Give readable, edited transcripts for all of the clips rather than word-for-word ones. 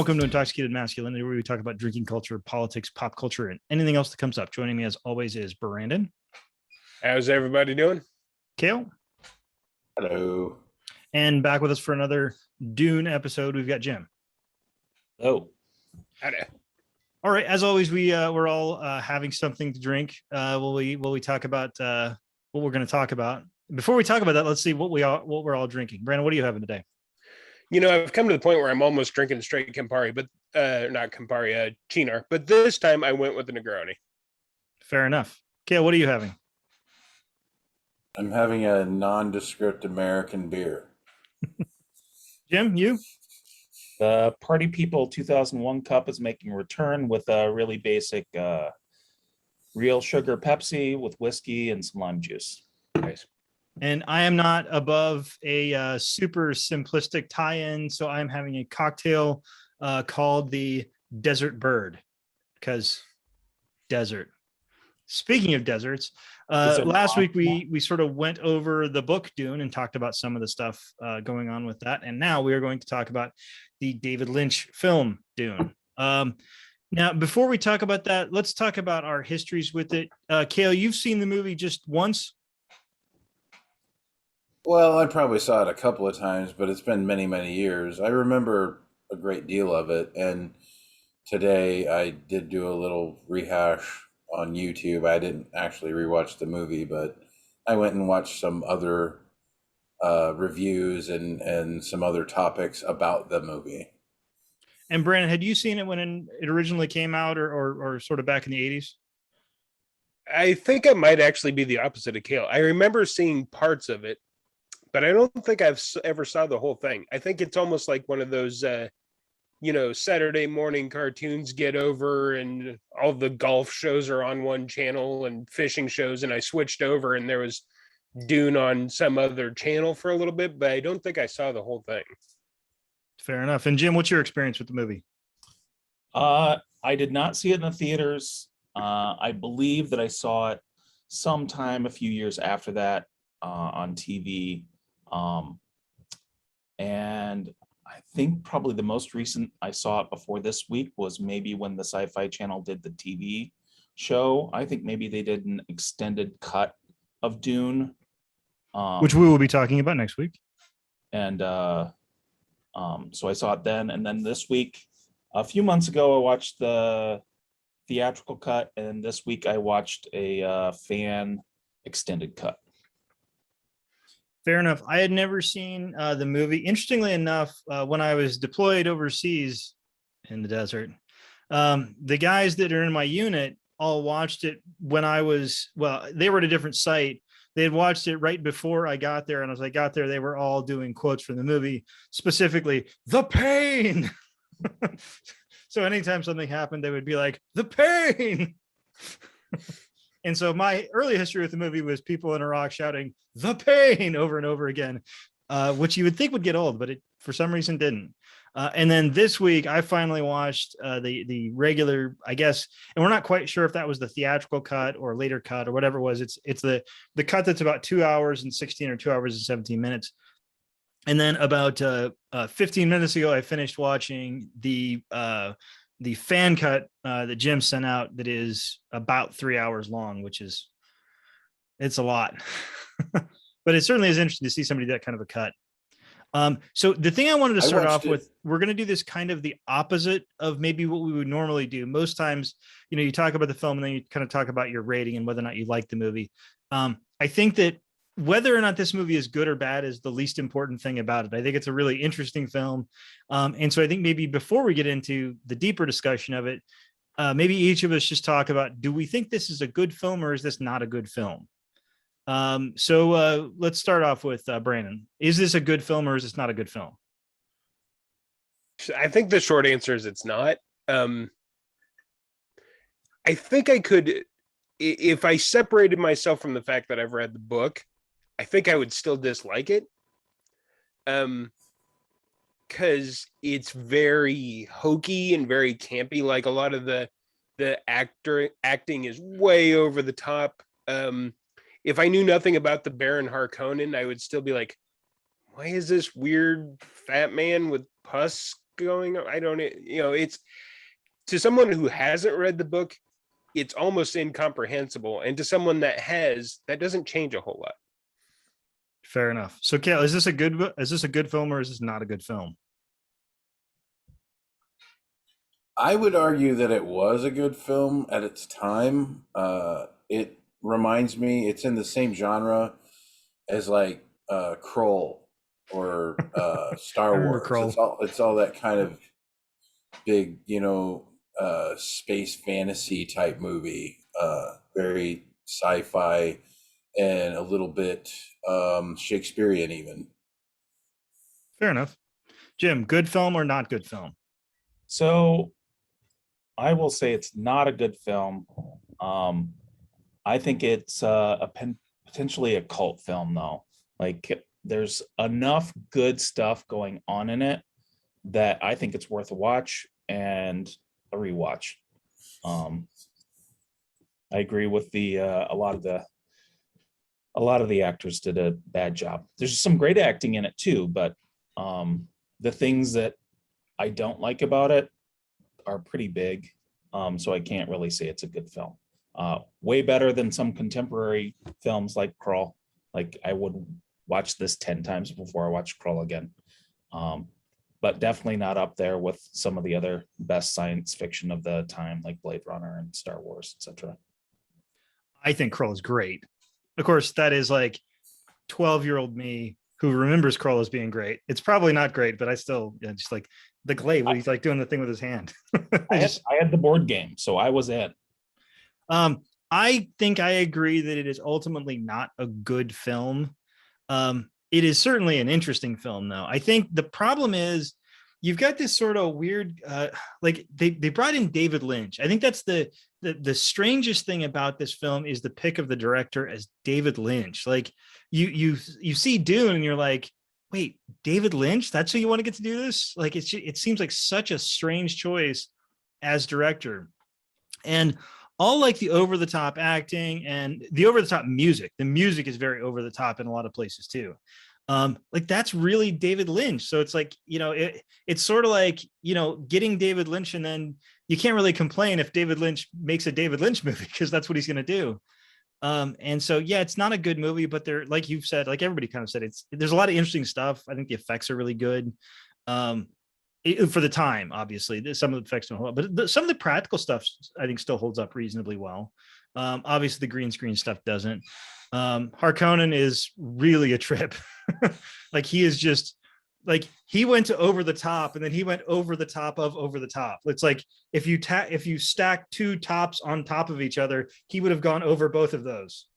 welcome to Intoxicated Masculinity, where we talk about drinking culture, politics, pop culture, and anything else that comes up. Joining me, as always, is Brandon. How's everybody doing? Kale. Hello. And back with us for another Dune episode, we've got Jim. Oh. All right. As always, we're all having something to drink. Will we talk about what we're going to talk about? Before we talk about that, let's see what we're all drinking. Brandon, what are you having today? You know, I've come to the point where I'm almost drinking straight Campari, but not Campari, Cynar. But this time I went with the Negroni. Fair enough. Kale, what are you having? I'm having a nondescript American beer. Jim, you? The Party People 2001 cup is making a return with a really basic real sugar Pepsi with whiskey and some lime juice. Nice. And I am not above a super simplistic tie-in, so I'm having a cocktail called the Desert Bird, because desert. Speaking of deserts, last week we sort of went over the book Dune and talked about some of the stuff going on with that, and now we are going to talk about the David Lynch film Dune. Now, before we talk about that, let's talk about our histories with it. Kale, you've seen the movie just once. Well, I probably saw it a couple of times, but it's been many, many years. I remember a great deal of it, and today I did do a little rehash on YouTube. I didn't actually rewatch the movie, but I went and watched some other reviews and some other topics about the movie. And Brandon, had you seen it when it originally came out or sort of back in the 80s? I think I might actually be the opposite of Kale. I remember seeing parts of it, but I don't think I've ever saw the whole thing. I think it's almost like one of those, Saturday morning cartoons get over and all the golf shows are on one channel and fishing shows. And I switched over and there was Dune on some other channel for a little bit, but I don't think I saw the whole thing. Fair enough. And Jim, what's your experience with the movie? I did not see it in the theaters. I believe that I saw it sometime a few years after that on TV. And I think probably the most recent I saw it before this week was maybe when the Sci-Fi Channel did the TV show. I think maybe they did an extended cut of Dune, which we will be talking about next week. And so I saw it then. And then this week, a few months ago, I watched the theatrical cut, and this week I watched a fan extended cut. Fair enough. I had never seen the movie. Interestingly enough, when I was deployed overseas in the desert, the guys that are in my unit all watched it when they were at a different site. They had watched it right before I got there. And as I got there, they were all doing quotes from the movie, specifically, "The pain." So anytime something happened, they would be like, "The pain." And so my early history with the movie was people in Iraq shouting "The pain" over and over again, which you would think would get old, but it for some reason didn't. And then this week I finally watched the regular, I guess, and we're not quite sure if that was the theatrical cut or later cut or whatever it was. It's the cut that's about 2 hours and 16 or 2 hours and 17 minutes. And then about 15 minutes ago, I finished watching the fan cut that Jim sent out that is about 3 hours long, it's a lot, but it certainly is interesting to see somebody do that kind of a cut. So the thing I wanted to start off with, we're going to do this kind of the opposite of maybe what we would normally do. Most times, you talk about the film and then you kind of talk about your rating and whether or not you like the movie. I think that whether or not this movie is good or bad is the least important thing about it. I think it's a really interesting film. And so I think maybe before we get into the deeper discussion of it, maybe each of us just talk about, do we think this is a good film or is this not a good film? So let's start off with Brandon. Is this a good film or is this not a good film? I think the short answer is it's not. I think I could, if I separated myself from the fact that I've read the book, I think I would still dislike it. Because it's very hokey and very campy. Like a lot of the acting is way over the top. If I knew nothing about the Baron Harkonnen, I would still be like, why is this weird fat man with pus going on. I don't, it's to someone who hasn't read the book, it's almost incomprehensible. And to someone that has, that doesn't change a whole lot. Fair enough. So, Kale, is this a good film or is this not a good film? I would argue that it was a good film at its time. It reminds me, it's in the same genre as like Kroll or Star Wars. Kroll. It's all that kind of big, space fantasy type movie. Very sci-fi and a little bit Shakespearean even. Fair enough. Jim, good film or not good film? So I will say it's not a good film. I think it's potentially a cult film, though. Like, there's enough good stuff going on in it that I think it's worth a watch and a rewatch. I agree with a lot of the actors did a bad job. There's some great acting in it too, but the things that I don't like about it are pretty big. So I can't really say it's a good film. Way better than some contemporary films like Krull. Like, I would watch this 10 times before I watch Krull again. But definitely not up there with some of the other best science fiction of the time, like Blade Runner and Star Wars, etc. I think Krull is great. Of course, that is like 12-year-old me who remembers Krull as being great. It's probably not great, but I still just like the glaive when he's like doing the thing with his hand. I had the board game, so I was in. I think I agree that it is ultimately not a good film. It is certainly an interesting film, though. I think the problem is you've got this sort of weird, like they brought in David Lynch. I think that's the strangest thing about this film is the pick of the director as David Lynch. Like you see Dune and you're like, wait, David Lynch? That's who you want to get to do this? Like it seems like such a strange choice as director. And all like the over the top acting and the over the top music. The music is very over the top in a lot of places too. Like that's really David Lynch. So it's like, it's sort of like, getting David Lynch, and then you can't really complain if David Lynch makes a David Lynch movie because that's what he's going to do. And so, yeah, it's not a good movie, but there, like you've said, like everybody kind of said, there's a lot of interesting stuff. I think the effects are really good. For the time, obviously, some of the effects don't hold up, but some of the practical stuff I think still holds up reasonably well. Obviously, the green screen stuff doesn't. Harkonnen is really a trip. Like he is just like he went to over the top, and then he went over the top of over the top. It's like if you stack two tops on top of each other, he would have gone over both of those.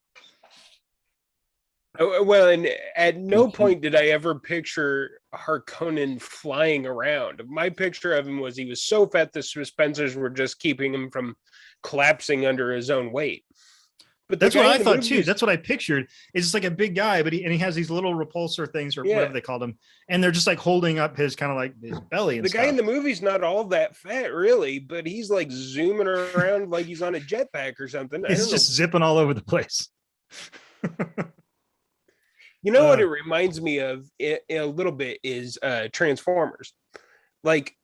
Well, and at no point did I ever picture Harkonnen flying around. My picture of him was he was so fat the suspensors were just keeping him from collapsing under his own weight. But that's what I thought too. That's what I pictured. It's just like a big guy, but he has these little repulsor things or whatever they called them, and they're just like holding up his kind of like his belly. And the guy in the movie's not all that fat, really, but he's like zooming around like he's on a jetpack or something. He's just zipping all over the place. You know what it reminds me of a little bit is Transformers. Like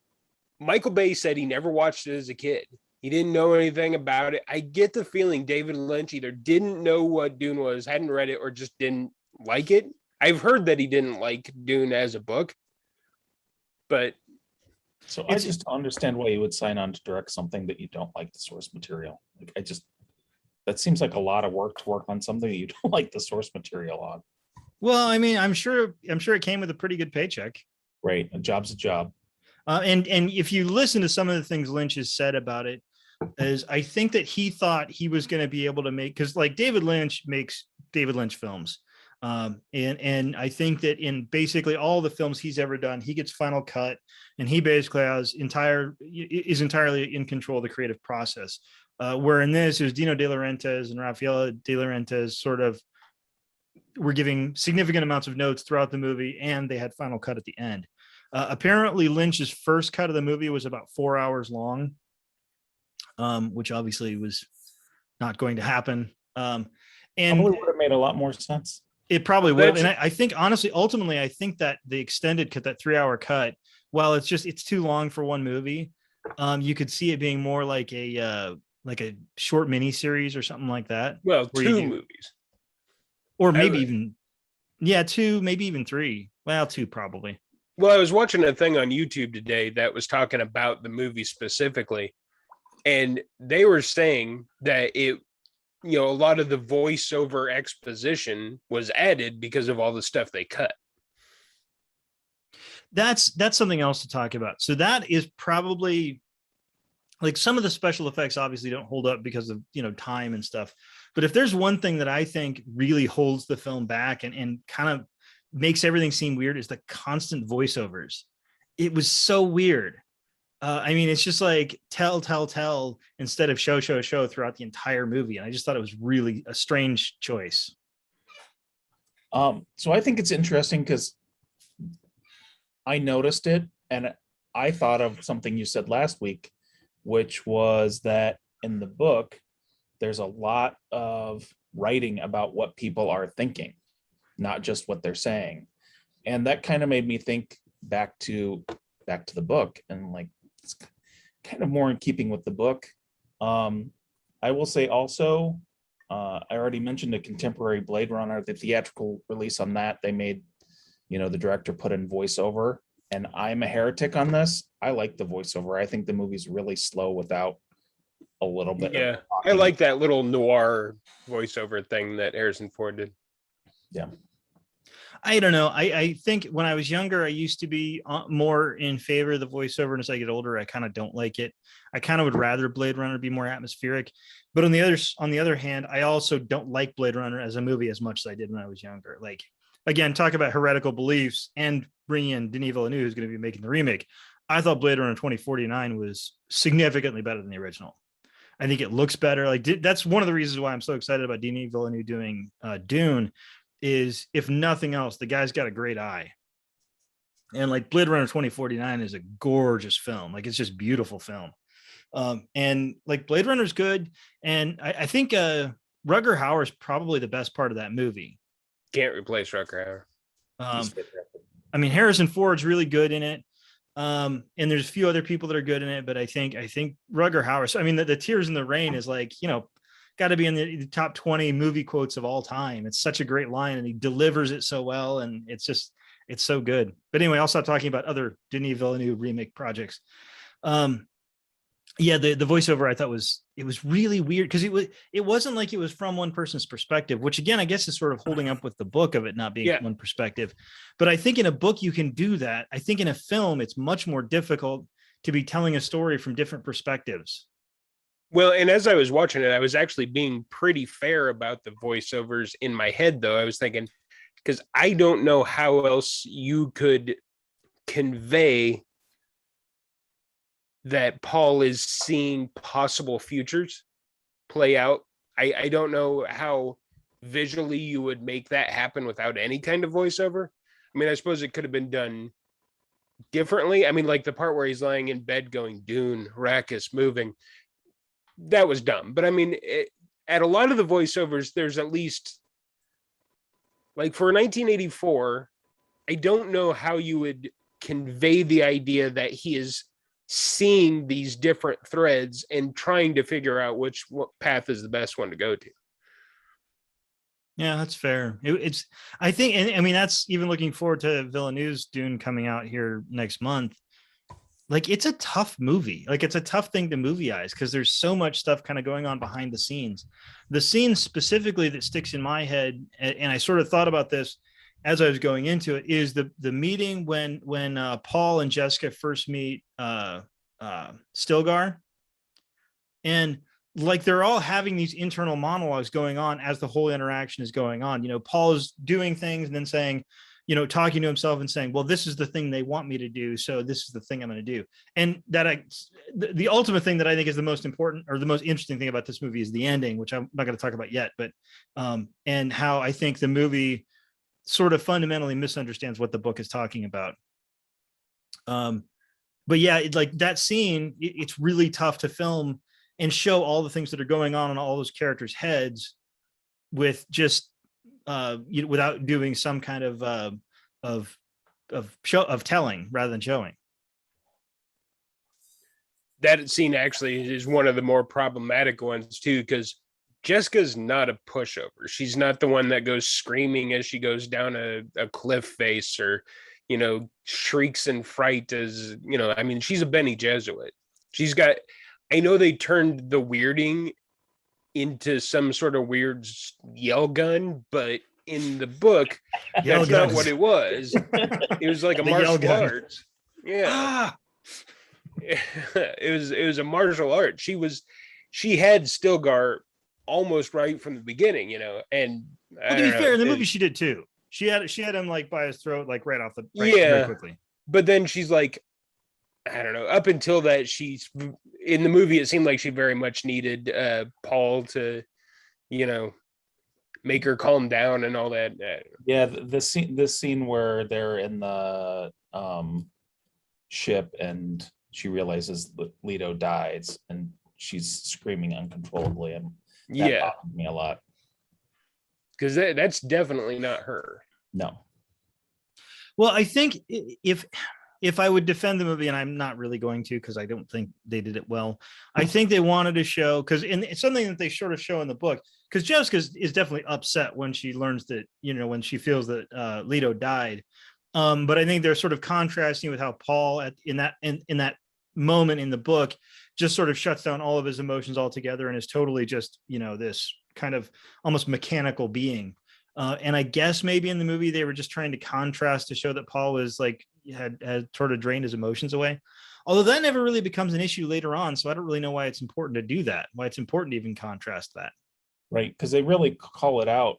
Michael Bay said he never watched it as a kid. He didn't know anything about it. I get the feeling David Lynch either didn't know what Dune was, hadn't read it, or just didn't like it. I've heard that he didn't like Dune as a book. But so I just understand why you would sign on to direct something that you don't like the source material. Like that seems like a lot of work to work on something that you don't like the source material on. Well, I mean, I'm sure it came with a pretty good paycheck. Right. A job's a job. And if you listen to some of the things Lynch has said about it, is I think that he thought he was going to be able to make, because like David Lynch makes David Lynch films. And I think that in basically all the films he's ever done, he gets final cut, and he basically is entirely in control of the creative process. Where in this, it was Dino De Laurentiis and Rafaela De Laurentiis sort of were giving significant amounts of notes throughout the movie, and they had final cut at the end. Apparently Lynch's first cut of the movie was about 4 hours long, which obviously was not going to happen. And probably would have made a lot more sense. It probably would. And I think honestly, ultimately, I think that the extended cut, that 3 hour cut, while it's too long for one movie, you could see it being more like a short mini series or something like that. Well, where you two do- movies. or maybe I- even two, maybe even three. Well, two probably. Well, I was watching a thing on YouTube today that was talking about the movie specifically, and they were saying that a lot of the voiceover exposition was added because of all the stuff they cut. That's something else to talk about. So that is probably, like, some of the special effects obviously don't hold up because of time and stuff. But if there's one thing that I think really holds the film back and kind of makes everything seem weird, is the constant voiceovers. It was so weird. I mean, it's just like tell instead of show throughout the entire movie. And I just thought it was really a strange choice. So I think it's interesting because I noticed it and I thought of something you said last week, which was that in the book, there's a lot of writing about what people are thinking, not just what they're saying. And that kind of made me think back to the book, and like, it's kind of more in keeping with the book. I will say also, I already mentioned a contemporary Blade Runner, the theatrical release on that. They made, the director put in voiceover, and I'm a heretic on this. I like the voiceover. I think the movie's really slow without a little bit. Yeah, I like that little noir voiceover thing that Harrison Ford did. Yeah. I don't know. I think when I was younger, I used to be more in favor of the voiceover. And as I get older, I kind of don't like it. I kind of would rather Blade Runner be more atmospheric. But on the other hand, I also don't like Blade Runner as a movie as much as I did when I was younger. Like, again, talk about heretical beliefs and bringing in Denis Villeneuve, who's going to be making the remake. I thought Blade Runner 2049 was significantly better than the original. I think it looks better. Like, that's one of the reasons why I'm so excited about Denis Villeneuve doing Dune. Is, if nothing else, the guy's got a great eye. And like Blade Runner 2049 is a gorgeous film. Like, it's just beautiful film. And like Blade Runner's good. And I think Rutger Hauer is probably the best part of that movie. Can't replace Rutger Hauer. I mean, Harrison Ford's really good in it. And there's a few other people that are good in it, but I think Rutger Hauer. So, I mean, the Tears in the Rain is like, got to be in the top 20 movie quotes of all time. It's such a great line, and he delivers it so well, and it's so good. But anyway, I'll stop talking about other Denis Villeneuve remake projects. The voiceover I thought it was really weird because it wasn't like it was from one person's perspective, which again I guess is sort of holding up with the book of it not being one perspective. But I think in a book you can do that. I think in a film it's much more difficult to be telling a story from different perspectives. Well, and as I was watching it, I was actually being pretty fair about the voiceovers in my head, though. I was thinking, because I don't know how else you could convey that Paul is seeing possible futures play out. I don't know how visually you would make that happen without any kind of voiceover. I mean, I suppose it could have been done differently. I mean, like the part where he's lying in bed going, Dune, Arrakis, moving. That was dumb. But I mean, at a lot of the voiceovers, there's at least, like for 1984, I don't know how you would convey the idea that he is seeing these different threads and trying to figure out what path is the best one to go to. Yeah, that's fair. It's, I think, and I mean, that's even looking forward to Villeneuve's Dune coming out here next month. Like, it's a tough movie. Like, it's a tough thing to movieize because there's so much stuff kind of going on behind the scenes. The scene specifically that sticks in my head, and I sort of thought about this as I was going into it, is the meeting when Paul and Jessica first meet Stilgar, and like they're all having these internal monologues going on as the whole interaction is going on. Paul is doing things and then saying, talking to himself and saying, well, this is the thing they want me to do, so this is the thing I'm going to do. And that the ultimate thing that I think is the most important or the most interesting thing about this movie is the ending, which I'm not going to talk about yet, but and how I think the movie sort of fundamentally misunderstands what the book is talking about. But yeah, like that scene, it's really tough to film and show all the things that are going on in all those characters' heads with just without doing some kind of telling rather than showing. that scene actually is one of the more problematic ones too, because Jessica's not a pushover. She's not the one that goes screaming as she goes down a cliff face, or, you know, shrieks in fright as, you know, I mean, she's a Benny Jesuit. She's got, I know they turned the weirding into some sort of weird yell gun, but in the book, Yell that's not guns. what it was. It was like a The yell martial gun. arts. Yeah. Ah! It was a martial art. She had Stilgar almost right from the beginning, you know. And Well, to be fair, in the movie she did too. She had him like by his throat, like right off the very yeah, quickly. but then she's like, I don't know, up until that, she's in the movie, it seemed like she very much needed Paul to, you know, make her calm down and all that. Yeah, this scene where they're in the ship and she realizes that Leto dies and she's screaming uncontrollably, and that bothered me a lot. Because that's definitely not her. No. Well, I think if I would defend the movie, and I'm not really going to because I don't think they did it well. I think they wanted to show, because it's something that they sort of show in the book, because Jessica is definitely upset when she learns that, you know, when she feels that Leto died. But I think they're sort of contrasting with how Paul in that moment in the book just sort of shuts down all of his emotions altogether and is totally just, you know, this kind of almost mechanical being. And I guess maybe in the movie they were just trying to contrast to show that Paul was like had sort of drained his emotions away. Although that never really becomes an issue later on, so I don't really know why it's important to do that. Why it's important to even contrast that. Right, because they really call it out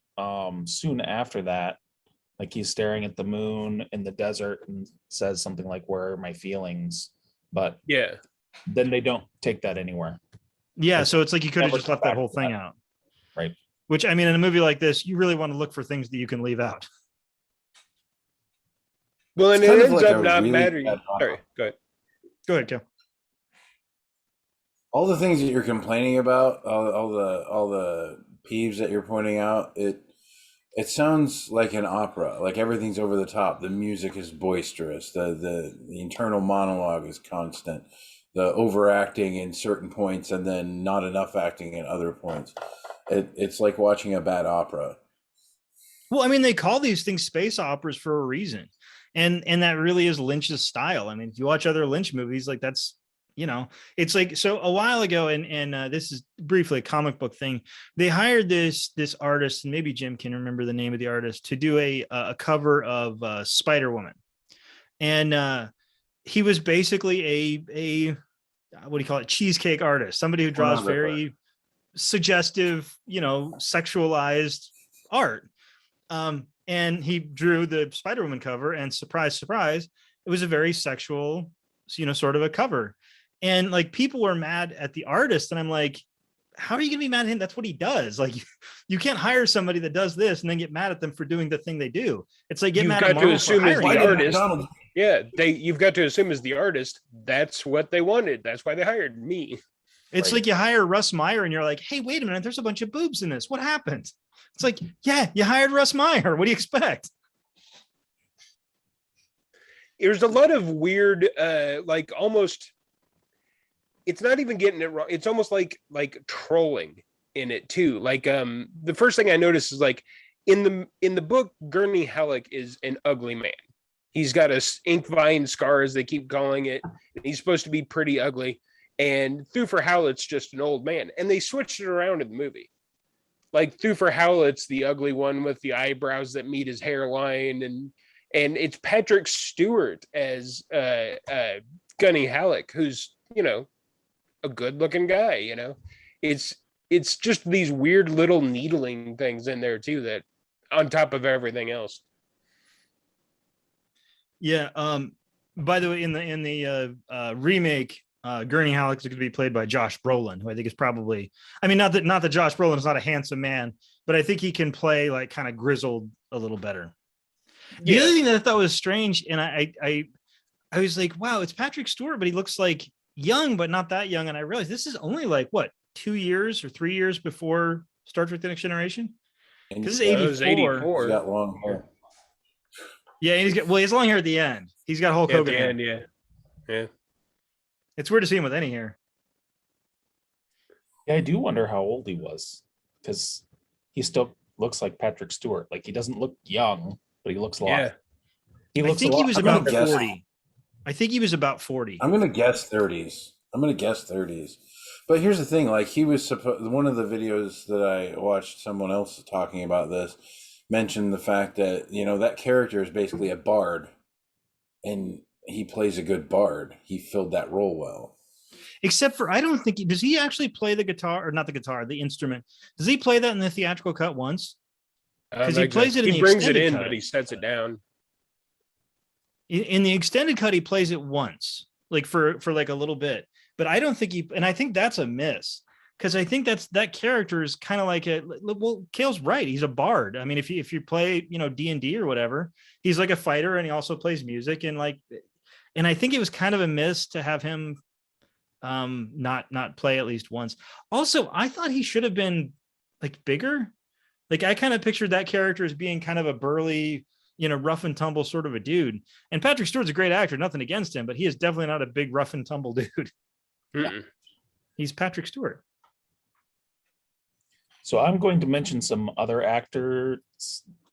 soon after that. Like he's staring at the moon in the desert and says something like, "Where are my feelings?" But yeah, then they don't take that anywhere. Yeah, so it's like you could have Never just come left that back whole to thing that. out. Right. Which, I mean, in a movie like this, you really want to look for things that you can leave out. well, and It's it kind of ends like up a not really mattering. bad Sorry, go ahead. Go ahead, Joe. All the things that you're complaining about, all the peeves that you're pointing out, it sounds like an opera. Like everything's over the top. The music is boisterous. The internal monologue is constant. The overacting in certain points and then not enough acting in other points. It's like watching a bad opera. Well, I mean, they call these things space operas for a reason. And that really is Lynch's style. I mean, if you watch other Lynch movies, like that's, you know, it's like, so a while ago, and this is briefly a comic book thing. They hired this artist, and maybe Jim can remember the name of the artist, to do a cover of Spider-Woman. And he was basically a what do you call it? Cheesecake artist, somebody who draws very suggestive, you know, sexualized art. And he drew the Spider-Woman cover, and surprise, surprise, it was a very sexual, you know, sort of a cover. And like people were mad at the artist, and I'm like, how are you gonna be mad at him? That's what he does. Like, you can't hire somebody that does this and then get mad at them for doing the thing they do. It's like, get You've mad got at to Marvel assume for as the hiring them. artist. Yeah, you've got to assume as the artist, that's what they wanted. That's why they hired me. It's Right. like you hire Russ Meyer and you're like, hey, wait a minute, there's a bunch of boobs in this. What happened? It's like, yeah, you hired Russ Meyer. What do you expect? There's a lot of weird, like almost, it's not even getting it wrong. It's almost like trolling in it too. Like the first thing I noticed is like in the book, Gurney Halleck is an ugly man. He's got a ink vine scar, as they keep calling it. He's supposed to be pretty ugly. And Thufir Howlett's just an old man. And they switched it around in the movie. Like Thufir Howlett's the ugly one with the eyebrows that meet his hairline, and it's Patrick Stewart as Gunny Halleck, who's, you know, a good-looking guy. You know, it's just these weird little needling things in there too, that on top of everything else. Yeah. By the way, in the remake, Gurney Halleck is going to be played by Josh Brolin, who I think is probably, I mean, not that Josh Brolin is not a handsome man, but I think he can play like kind of grizzled a little better. The other thing that I thought was strange, and I was like, wow, it's Patrick Stewart, but he looks like young, but not that young. And I realized this is only like what, 2 years or 3 years before Star Trek: The Next Generation. Because it's 84. He's got long hair. Yeah, and he has long hair at the end. He's got Hulk Hogan hair. Yeah. It's weird to see him with any hair. Yeah, I do wonder how old he was, because he still looks like Patrick Stewart. Like, he doesn't look young, but he looks a lot. Yeah. He I looks a think he lot. was I'm gonna about guess- 40. I think he was about 40. I'm gonna guess 30s. But here's the thing: like he was supposed. One of the videos that I watched, someone else talking about this, mentioned the fact that that character is basically a bard, and he plays a good bard. He filled that role well. Except for, I don't think does he actually play the guitar, or not the guitar, the instrument? Does he play that in the theatrical cut once? 'Cause he plays it in he the brings it extended in, cut. but he sets it down. In the extended cut, he plays it once, like for like a little bit. But I don't think and I think that's a miss, because I think that character is kind of like well, Kale's right. He's a bard. I mean, if you play, D&D or whatever, he's like a fighter, and he also plays music, and I think it was kind of a miss to have him not play at least once. Also, I thought he should have been like bigger. Like, I kind of pictured that character as being kind of a burly, rough and tumble sort of a dude. And Patrick Stewart's a great actor, nothing against him, but he is definitely not a big rough and tumble dude. Mm-mm. He's Patrick Stewart. So I'm going to mention some other actors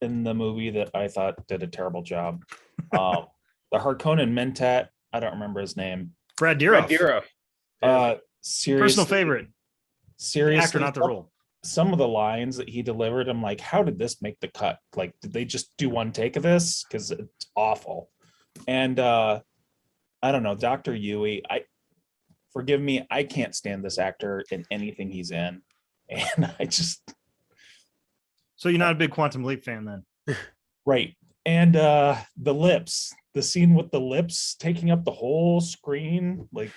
in the movie that I thought did a terrible job. The Harkonnen Mentat, I don't remember his name. Brad Dourif. Seriously, Personal favorite. Seriously, Actor, not the role. Some of the lines that he delivered, I'm like, how did this make the cut? Like, did they just do one take of this? Because it's awful. And I don't know, Dr. Yui, forgive me, I can't stand this actor in anything he's in. And So you're not a big Quantum Leap fan then? right. And the lips, the scene with the lips taking up the whole screen, like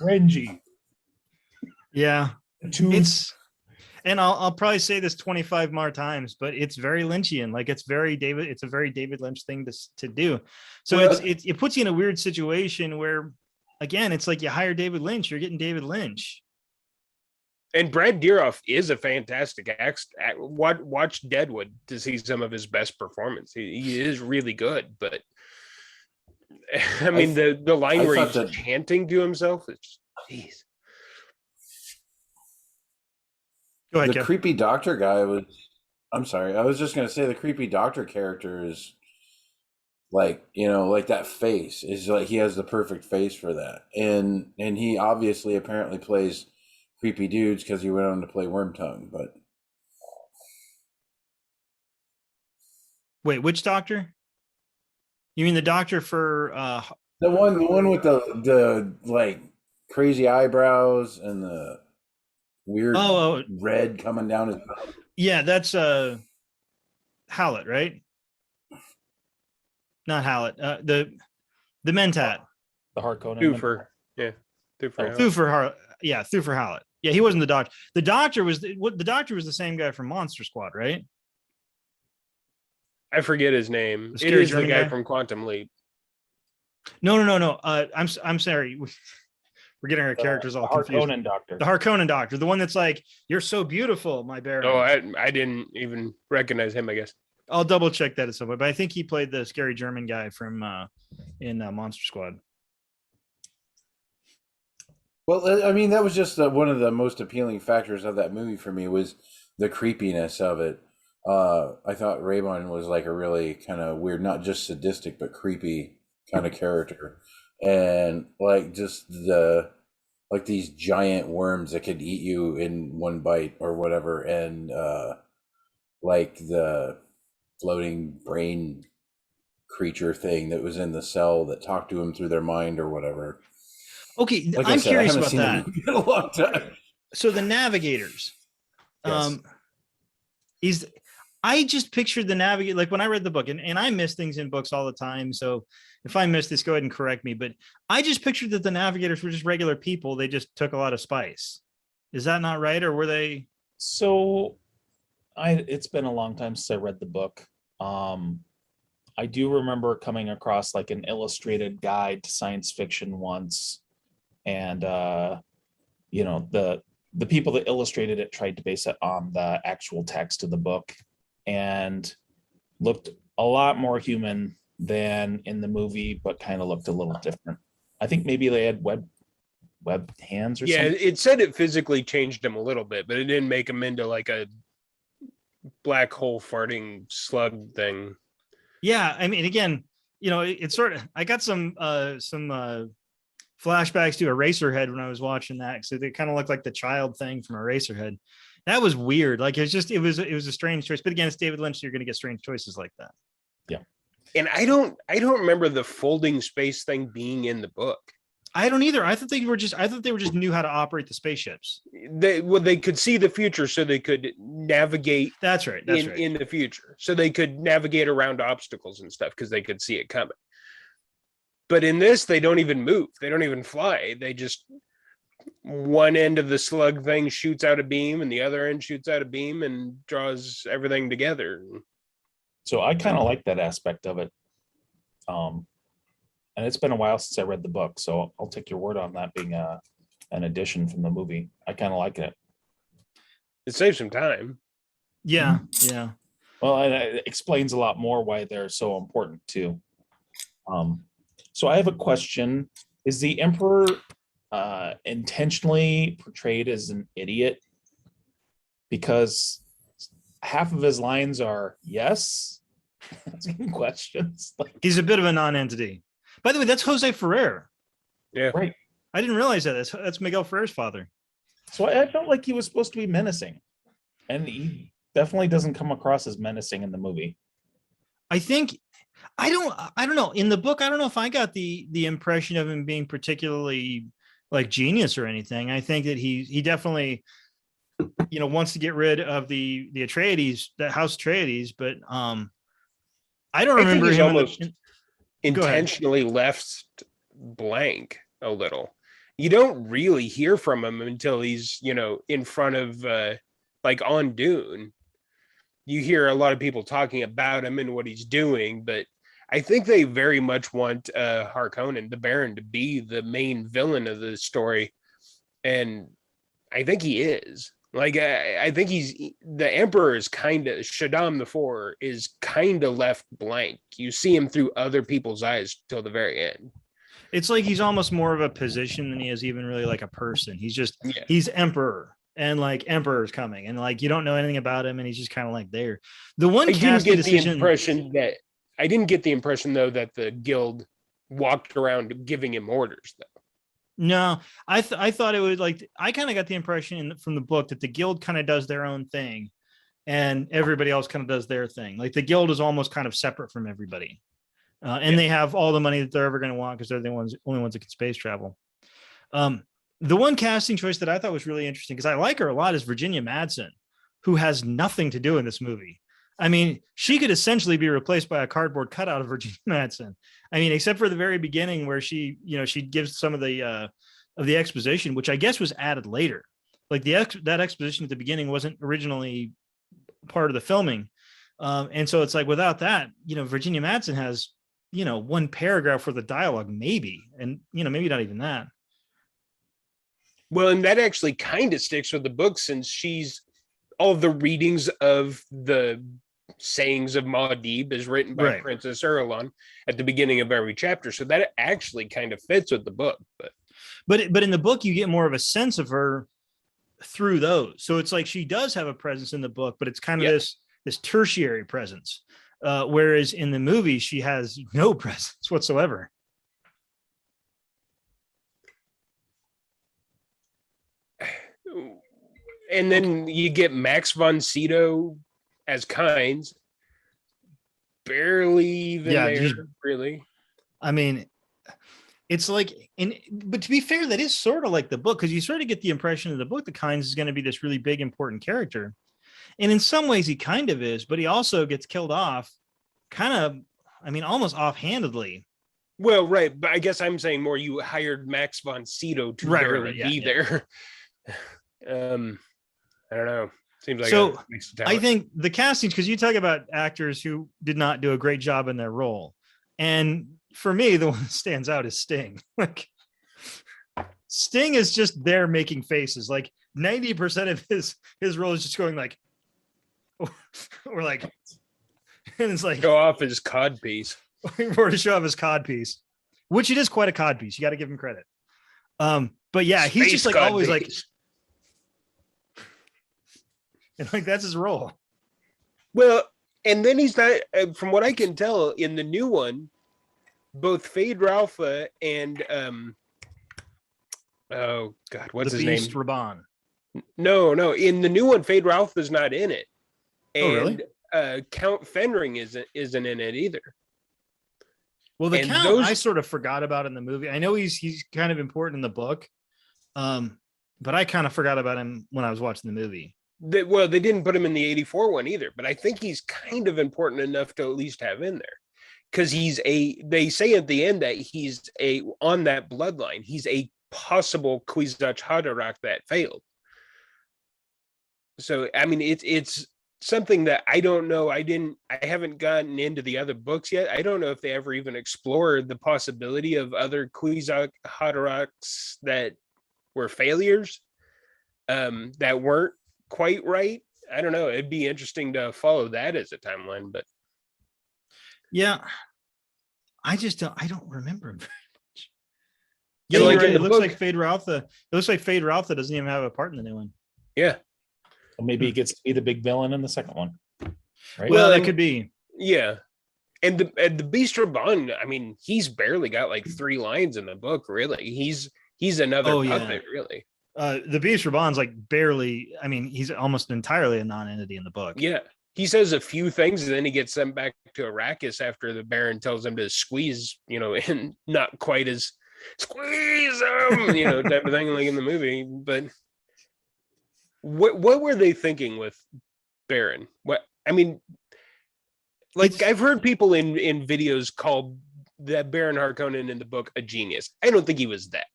Renji. Yeah. It's And I'll probably say this 25 more times, but it's very Lynchian. Like, it's a very David Lynch thing to do. So Well, it puts you in a weird situation where, again, it's like you hire David Lynch, you're getting David Lynch. And Brad Dourif is a fantastic actor. Watch Deadwood to see some of his best performance. He is really good, but I mean the line where he's chanting to himself is, jeez. Go ahead, The Kev. creepy doctor guy was. I'm sorry. I was just gonna say the creepy doctor character is like like that face is like he has the perfect face for that, and he obviously apparently plays creepy dudes because he went on to play Wormtongue. But Wait, which doctor? You mean the doctor for the one with the like crazy eyebrows and the weird red coming down his mouth. Yeah, that's Hallett, right? Not Hallett. The Mentat. the Harkonnen. Thufir. Yeah. Thufir. Thufir Hallett. Yeah, he wasn't the doctor. The doctor was the same guy from Monster Squad, right? I forget his name. The It scary is the German guy guy? from Quantum Leap. No. I'm sorry. We're getting our characters all confused. Harkonnen doctor. The Harkonnen doctor, the one that's like, "You're so beautiful, my Baron." Oh, I didn't even recognize him, I guess. I'll double check that at some point, but I think he played the scary German guy from in Monster Squad. Well, I mean, that was just one of the most appealing factors of that movie for me was the creepiness of it. I thought Raymond was like a really kind of weird, not just sadistic, but creepy kind of character. And like just these giant worms that could eat you in one bite or whatever. And like the floating brain creature thing that was in the cell that talked to him through their mind or whatever. Okay, Like I'm I said, curious I about haven't that. seen the movie in a long time. So the Navigators. Yes. I just pictured the Navigator, like when I read the book, and I miss things in books all the time. So if I miss this, go ahead and correct me. But I just pictured that the Navigators were just regular people. They just took a lot of spice. Is that not right? Or were they? So it's been a long time since I read the book. I do remember coming across like an illustrated guide to science fiction once. And the people that illustrated it tried to base it on the actual text of the book and looked a lot more human than in the movie, but kind of looked a little different. I think maybe they had web hands or Yeah, something. it said it physically changed him a little bit, but it didn't make him into like a black hole farting slug thing. Yeah, I mean, again, it's sort of, I got some flashbacks to Eraserhead when I was watching that, so they kind of look like the child thing from Eraserhead. That was weird. Like, it was a strange choice, but again, it's David Lynch, so you're going to get strange choices like that. Yeah. And I don't remember the folding space thing being in the book. I don't either. I thought they just knew how to operate the spaceships. They could see the future, so they could navigate. That's right. In the future, so they could navigate around obstacles and stuff because they could see it coming. But in this, they don't even move. They don't even fly. They just, one end of the slug thing shoots out a beam and the other end shoots out a beam and draws everything together. So I kind of like that aspect of it. And it's been a while since I read the book, so I'll take your word on that being an addition from the movie. I kind of like it. It saves some time. Yeah. Yeah. Well, and it explains a lot more why they're so important too. So I have a question. Is the Emperor intentionally portrayed as an idiot? Because half of his lines are yes, asking questions. Like, he's a bit of a non-entity. By the way, that's Jose Ferrer. Yeah. Right. I didn't realize that. That's Miguel Ferrer's father. So I felt like he was supposed to be menacing. And he definitely doesn't come across as menacing in the movie. I think, I don't know. In the book, I don't know if I got the impression of him being particularly like genius or anything. I think that he definitely, wants to get rid of the Atreides, the House Atreides, but I don't remember he's him almost intentionally left blank a little. You don't really hear from him until he's, in front of like on Dune. You hear a lot of people talking about him and what he's doing, but I think they very much want Harkonnen, the Baron, to be the main villain of the story. And I think he is. Like, I think the Emperor is kind of, Shaddam IV is kind of left blank. You see him through other people's eyes till the very end. It's like he's almost more of a position than he is even really like a person. He's Emperor, and like Emperor's coming, and like you don't know anything about him, and he's just kind of like there. The one I didn't get the impression though that the guild walked around giving him orders though. No, I thought it was like, I kind of got the impression from the book that the guild kind of does their own thing and everybody else kind of does their thing. Like the guild is almost kind of separate from everybody. They have all the money that they're ever going to want because they're the only ones that can space travel. The one casting choice that I thought was really interesting, because I like her a lot, is Virginia Madsen, who has nothing to do in this movie. I mean, she could essentially be replaced by a cardboard cutout of Virginia Madsen. I mean, except for the very beginning where she gives some of the exposition, which I guess was added later. Like that exposition at the beginning wasn't originally part of the filming. And so it's like, without that, Virginia Madsen has, one paragraph for the dialogue, maybe, and, maybe not even that. Well, and that actually kind of sticks with the book, since she's all the readings of the sayings of Muad'Dib is written by Princess Irulan at the beginning of every chapter. So that actually kind of fits with the book. But in the book, you get more of a sense of her through those. So it's like she does have a presence in the book, but it's kind of this tertiary presence. Whereas in the movie, she has no presence whatsoever. And then you get Max von Sydow as Kynes. Barely even there, really. I mean, it's like, but to be fair, that is sort of like the book, because you sort of get the impression of the book that Kynes is going to be this really big, important character. And in some ways he kind of is, but he also gets killed off almost offhandedly. Well, right. But I guess I'm saying more, you hired Max von Sydow to barely be there. I don't know. Seems like so. I think the castings, because you talk about actors who did not do a great job in their role, and for me, the one that stands out is Sting. Like, Sting is just there making faces. Like 90% of his role is just going like, or like, and it's like show off his cod piece, or to show off his cod piece, which it is quite a cod piece. You got to give him credit. But yeah, he's just like Space always like, codpiece. and like that's his role. Well, and then he's not, from what I can tell, in the new one, both Fade Ralpha and oh God, what's The his Beast name? Raban. No, in the new one, Fade Ralpha's not in it, and Oh, really? Count Fenring isn't in it either. Well, the And Count those- I sort of forgot about in the movie. I know he's kind of important in the book, but I kind of forgot about him when I was watching the movie. Well, they didn't put him in the 84 one either, but I think he's kind of important enough to at least have in there. Because they say at the end that he's on that bloodline, he's a possible Kwisatz Haderach that failed. So, I mean, it's something that I don't know. I haven't gotten into the other books yet. I don't know if they ever even explored the possibility of other Kwisatz Haderachs that were failures, that weren't quite right. I don't know. It'd be interesting to follow that as a timeline, but Yeah, I don't remember him very much. Yeah, Yeah, like you're right. in It the looks book- like Fade Ralpha. It looks like Fade Ralpha doesn't even have a part in the new one. yeah. Or maybe he gets to be the big villain in the second one. Right? Well, that and- could be. Yeah. And the Beast Raban, I mean, he's barely got like 3 lines in the book, really. He's another Oh, yeah. puppet, really. The Beast Raban's like barely. I mean, he's almost entirely a non-entity in the book. Yeah. He says a few things and then he gets sent back to Arrakis after the Baron tells him to squeeze, and not quite as squeeze him, type of thing like in the movie. But what were they thinking with Baron? I've heard people in videos call that Baron Harkonnen in the book a genius. I don't think he was that.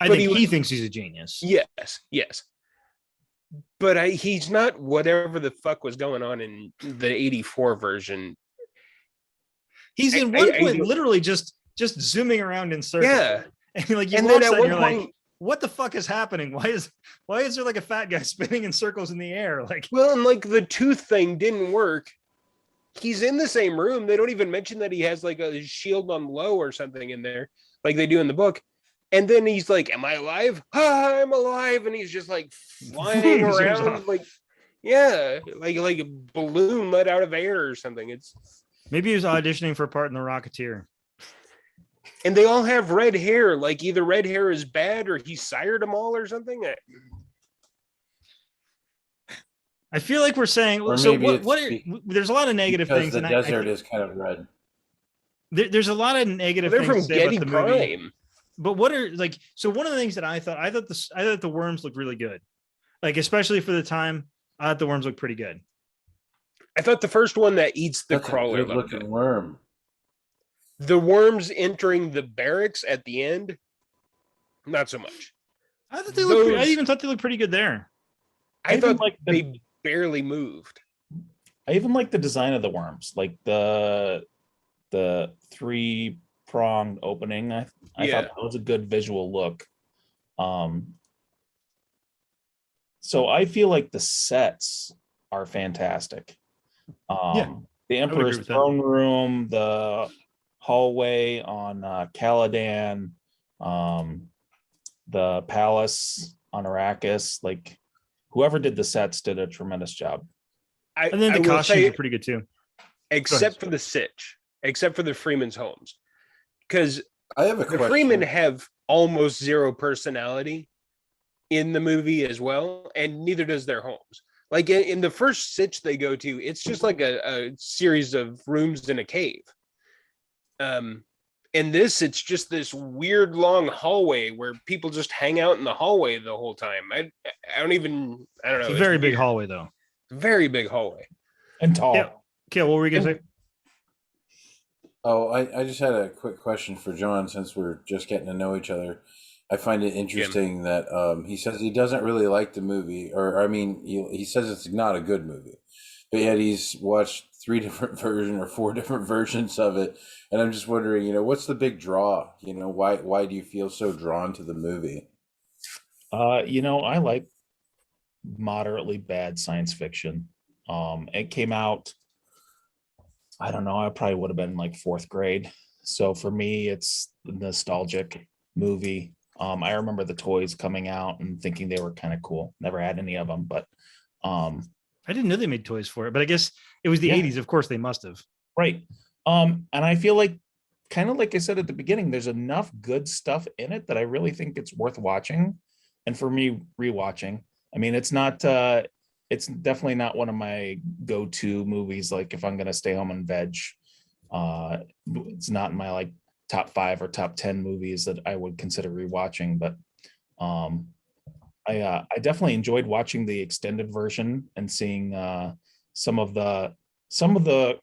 I But think he he was- thinks he's a genius. Yes. But he's not whatever the fuck was going on in the 84 version. He's in I- one I point don't- literally just zooming around in circles. Yeah. And like you And watch then at that and one you're point, like, what the fuck is happening? Why is there like a fat guy spinning in circles in the air? Like, well, and like the tooth thing didn't work. He's in the same room. They don't even mention that he has like a shield on low or something in there, like they do in the book. And then he's like, "Am I alive? Ah, I'm alive!" And he's just like flying Zooms around, off. like like a balloon let out of air or something. It's maybe he was auditioning for a part in The Rocketeer. and they all have red hair. Like either red hair is bad or he sired them all or something. I feel like we're saying Or so. maybe What it's there's a lot of negative because things, the and desert is kind of red. there's a lot of negative They're things from to say about Getty the movie. Prime. But what are like? So one of the things that I thought the worms looked really good, like especially for the time. I thought the worms looked pretty good. I thought the first one that eats the That's a crawler good looked looking good. worm. The worms entering the barracks at the end, not so much. I thought they looked. I Those- even thought they looked pretty good there. I even thought like they barely moved. I even like the design of the worms, like the 3-pronged opening. I Yeah. thought that was a good visual look. So I feel like the sets are fantastic. Yeah, The agree Emperor's with that. throne room, the hallway on Caladan, the palace on Arrakis, like whoever did the sets did a tremendous job. And then I the will costumes say, are pretty good too. except for the Sitch, except for the Freeman's homes, because I have a the question. Freemen have almost zero personality in the movie as well, and neither does their homes. Like in the first Sitch they go to, it's just like a series of rooms in a cave. In this, it's just this weird long hallway where people just hang out in the hallway the whole time. I don't know. It's a it's very big weird. hallway though. Very big hallway. And tall. Yeah. Okay, what were we gonna say? Oh, I just had a quick question for John since we're just getting to know each other. I find it interesting that he says he doesn't really like the movie, or I mean, he says it's not a good movie, but yet he's watched 3 different versions or 4 different versions of it, and I'm just wondering, what's the big draw? Why do you feel so drawn to the movie? I like moderately bad science fiction. It came out, I don't know, I probably would have been like 4th grade. So for me, it's a nostalgic movie. I remember the toys coming out and thinking they were kind of cool. Never had any of them, but um, I didn't know they made toys for it, but I guess it was the Yeah. 80s. Of course, they must have. right. And I feel like, kind of like I said at the beginning, there's enough good stuff in it that I really think it's worth watching. And for me, rewatching. I mean, it's not. It's definitely not one of my go-to movies. Like if I'm gonna stay home and veg, it's not in my like top 5 or top 10 movies that I would consider rewatching. But I definitely enjoyed watching the extended version and seeing some of the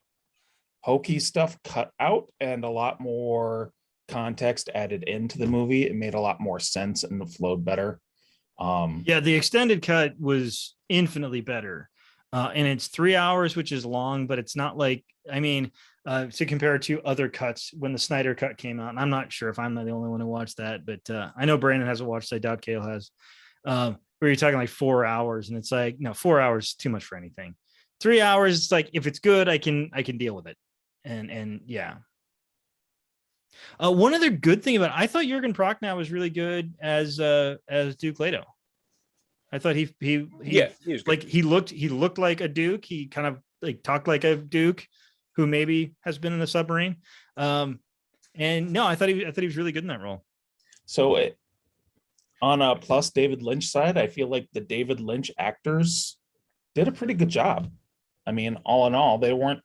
hokey stuff cut out and a lot more context added into the movie. It made a lot more sense and it flowed better. Yeah, the extended cut was infinitely better. And it's 3 hours, which is long, but it's not like, I mean, to compare it to other cuts when the Snyder cut came out. And I'm not sure if I'm the only one who watched that, but I know Brandon hasn't watched, I doubt Kale has. Where you're talking like 4 hours, and it's like, no, 4 hours is too much for anything. 3 hours, it's like if it's good, I can deal with it. And yeah. One other good thing about it, I thought Jurgen Prochnow was really good as Duke Leto. I thought he was like good. he looked like a Duke. He kind of like talked like a Duke who maybe has been in the submarine. And no, I thought he was really good in that role. So on a plus David Lynch side, I feel like the David Lynch actors did a pretty good job. I mean, all in all, they weren't.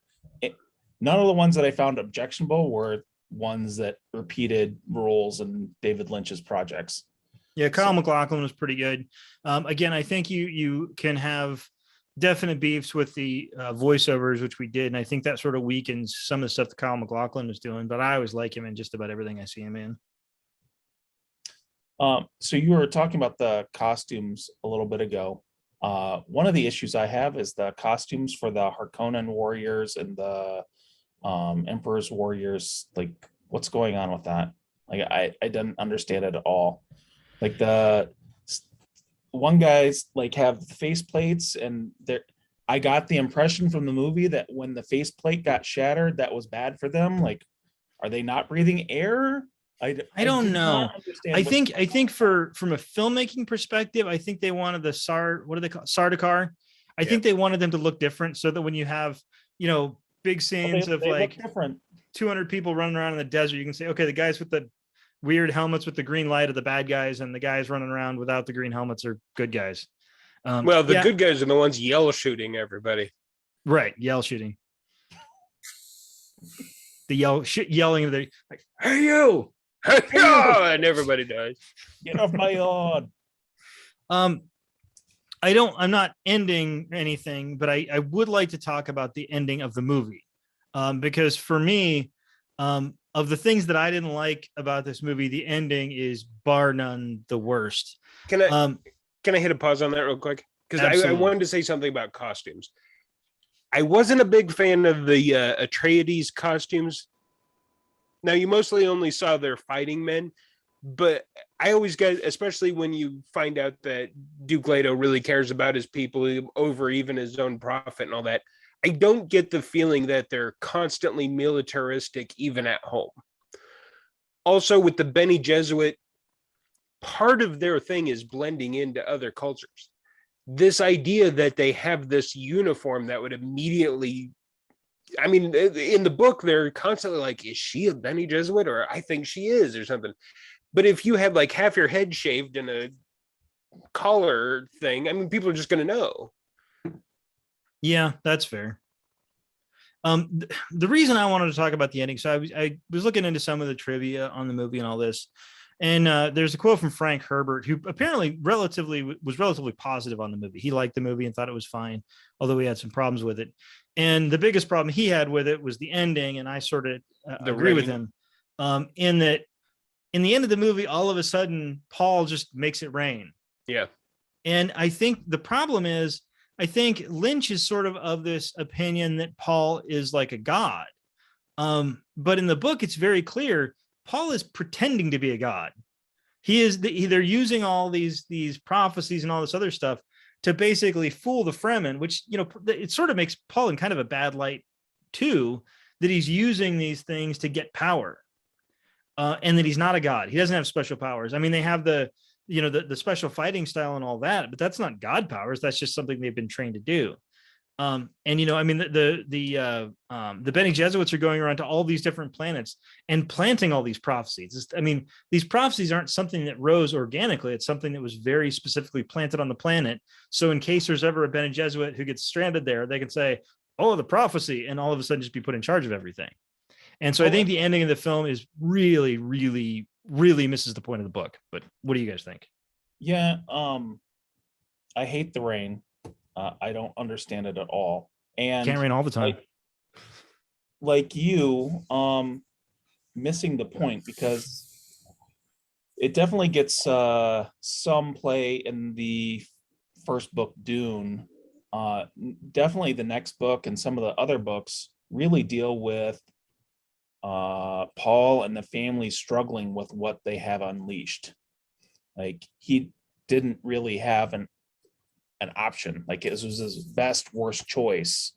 None of the ones that I found objectionable were ones that repeated roles in David Lynch's projects. Yeah, Kyle MacLachlan was pretty good. Again, I think you can have definite beefs with the voiceovers, which we did, and I think that sort of weakens some of the stuff that Kyle MacLachlan was doing. But I always like him in just about everything I see him in. So you were talking about the costumes a little bit ago. One of the issues I have is the costumes for the Harkonnen warriors and the Emperor's warriors. Like, what's going on with that? Like, I didn't understand it at all. Like the one guys like have face plates, and I got the impression from the movie that when the face plate got shattered, that was bad for them. Like, are they not breathing air? I don't did know. not understand I what's think from a filmmaking perspective, I think they wanted the what do they call Sardaukar? I think they wanted them to look different so that when you have, big scenes of they look like different. 200 people running around in the desert, you can say, okay, the guys with the weird helmets with the green light are the bad guys, and the guys running around without the green helmets are good guys. Well, the good guys are the ones yell shooting everybody. Right, yell shooting. The yelling, they like, hey you, and everybody dies. Get off my lawn. I'm not ending anything, but I would like to talk about the ending of the movie. Because for me, of the things that I didn't like about this movie, the ending is bar none the worst. Can I hit a pause on that real quick? Because I wanted to say something about costumes. I wasn't a big fan of the Atreides costumes. Now, you mostly only saw their fighting men, but I always get, especially when you find out that Duke Leto really cares about his people over even his own profit and all that, I don't get the feeling that they're constantly militaristic even at home. Also, with the Bene Gesserit, part of their thing is blending into other cultures. This idea that they have this uniform that would immediately, I mean, in the book, they're constantly like, is she a Bene Gesserit? Or I think she is, or something. But if you have like half your head shaved and a collar thing, I mean, people are just going to know. Yeah, that's fair. The reason I wanted to talk about the ending, so I was looking into some of the trivia on the movie and all this, and there's a quote from Frank Herbert, who apparently was relatively positive on the movie. He liked the movie and thought it was fine, although he had some problems with it. And the biggest problem he had with it was the ending, and I sort of agree with him, in that in the end of the movie, all of a sudden, Paul just makes it rain. Yeah. And I think the problem is, I think Lynch is sort of this opinion that Paul is like a god. But in the book, it's very clear Paul is pretending to be a god. They're using all these prophecies and all this other stuff to basically fool the Fremen, which, it sort of makes Paul in kind of a bad light too, that he's using these things to get power. and that he's not a god. He doesn't have special powers. I mean, they have the special fighting style and all that, but that's not god powers. That's just something they've been trained to do. And I mean, the Bene Gesserit are going around to all these different planets and planting all these prophecies. I mean, these prophecies aren't something that rose organically. It's something that was very specifically planted on the planet. So in case there's ever a Bene Gesserit who gets stranded there, they can say, "Oh, the prophecy," and all of a sudden just be put in charge of everything. And so I think the ending of the film is really, really, really misses the point of the book. But what do you guys think? Yeah, I hate the rain. I don't understand it at all. And Can't rain all the time. Like you, missing the point, because it definitely gets some play in the first book, Dune. Definitely the next book and some of the other books really deal with Paul and the family struggling with what they have unleashed. Like, he didn't really have an option. Like, it was his best worst choice.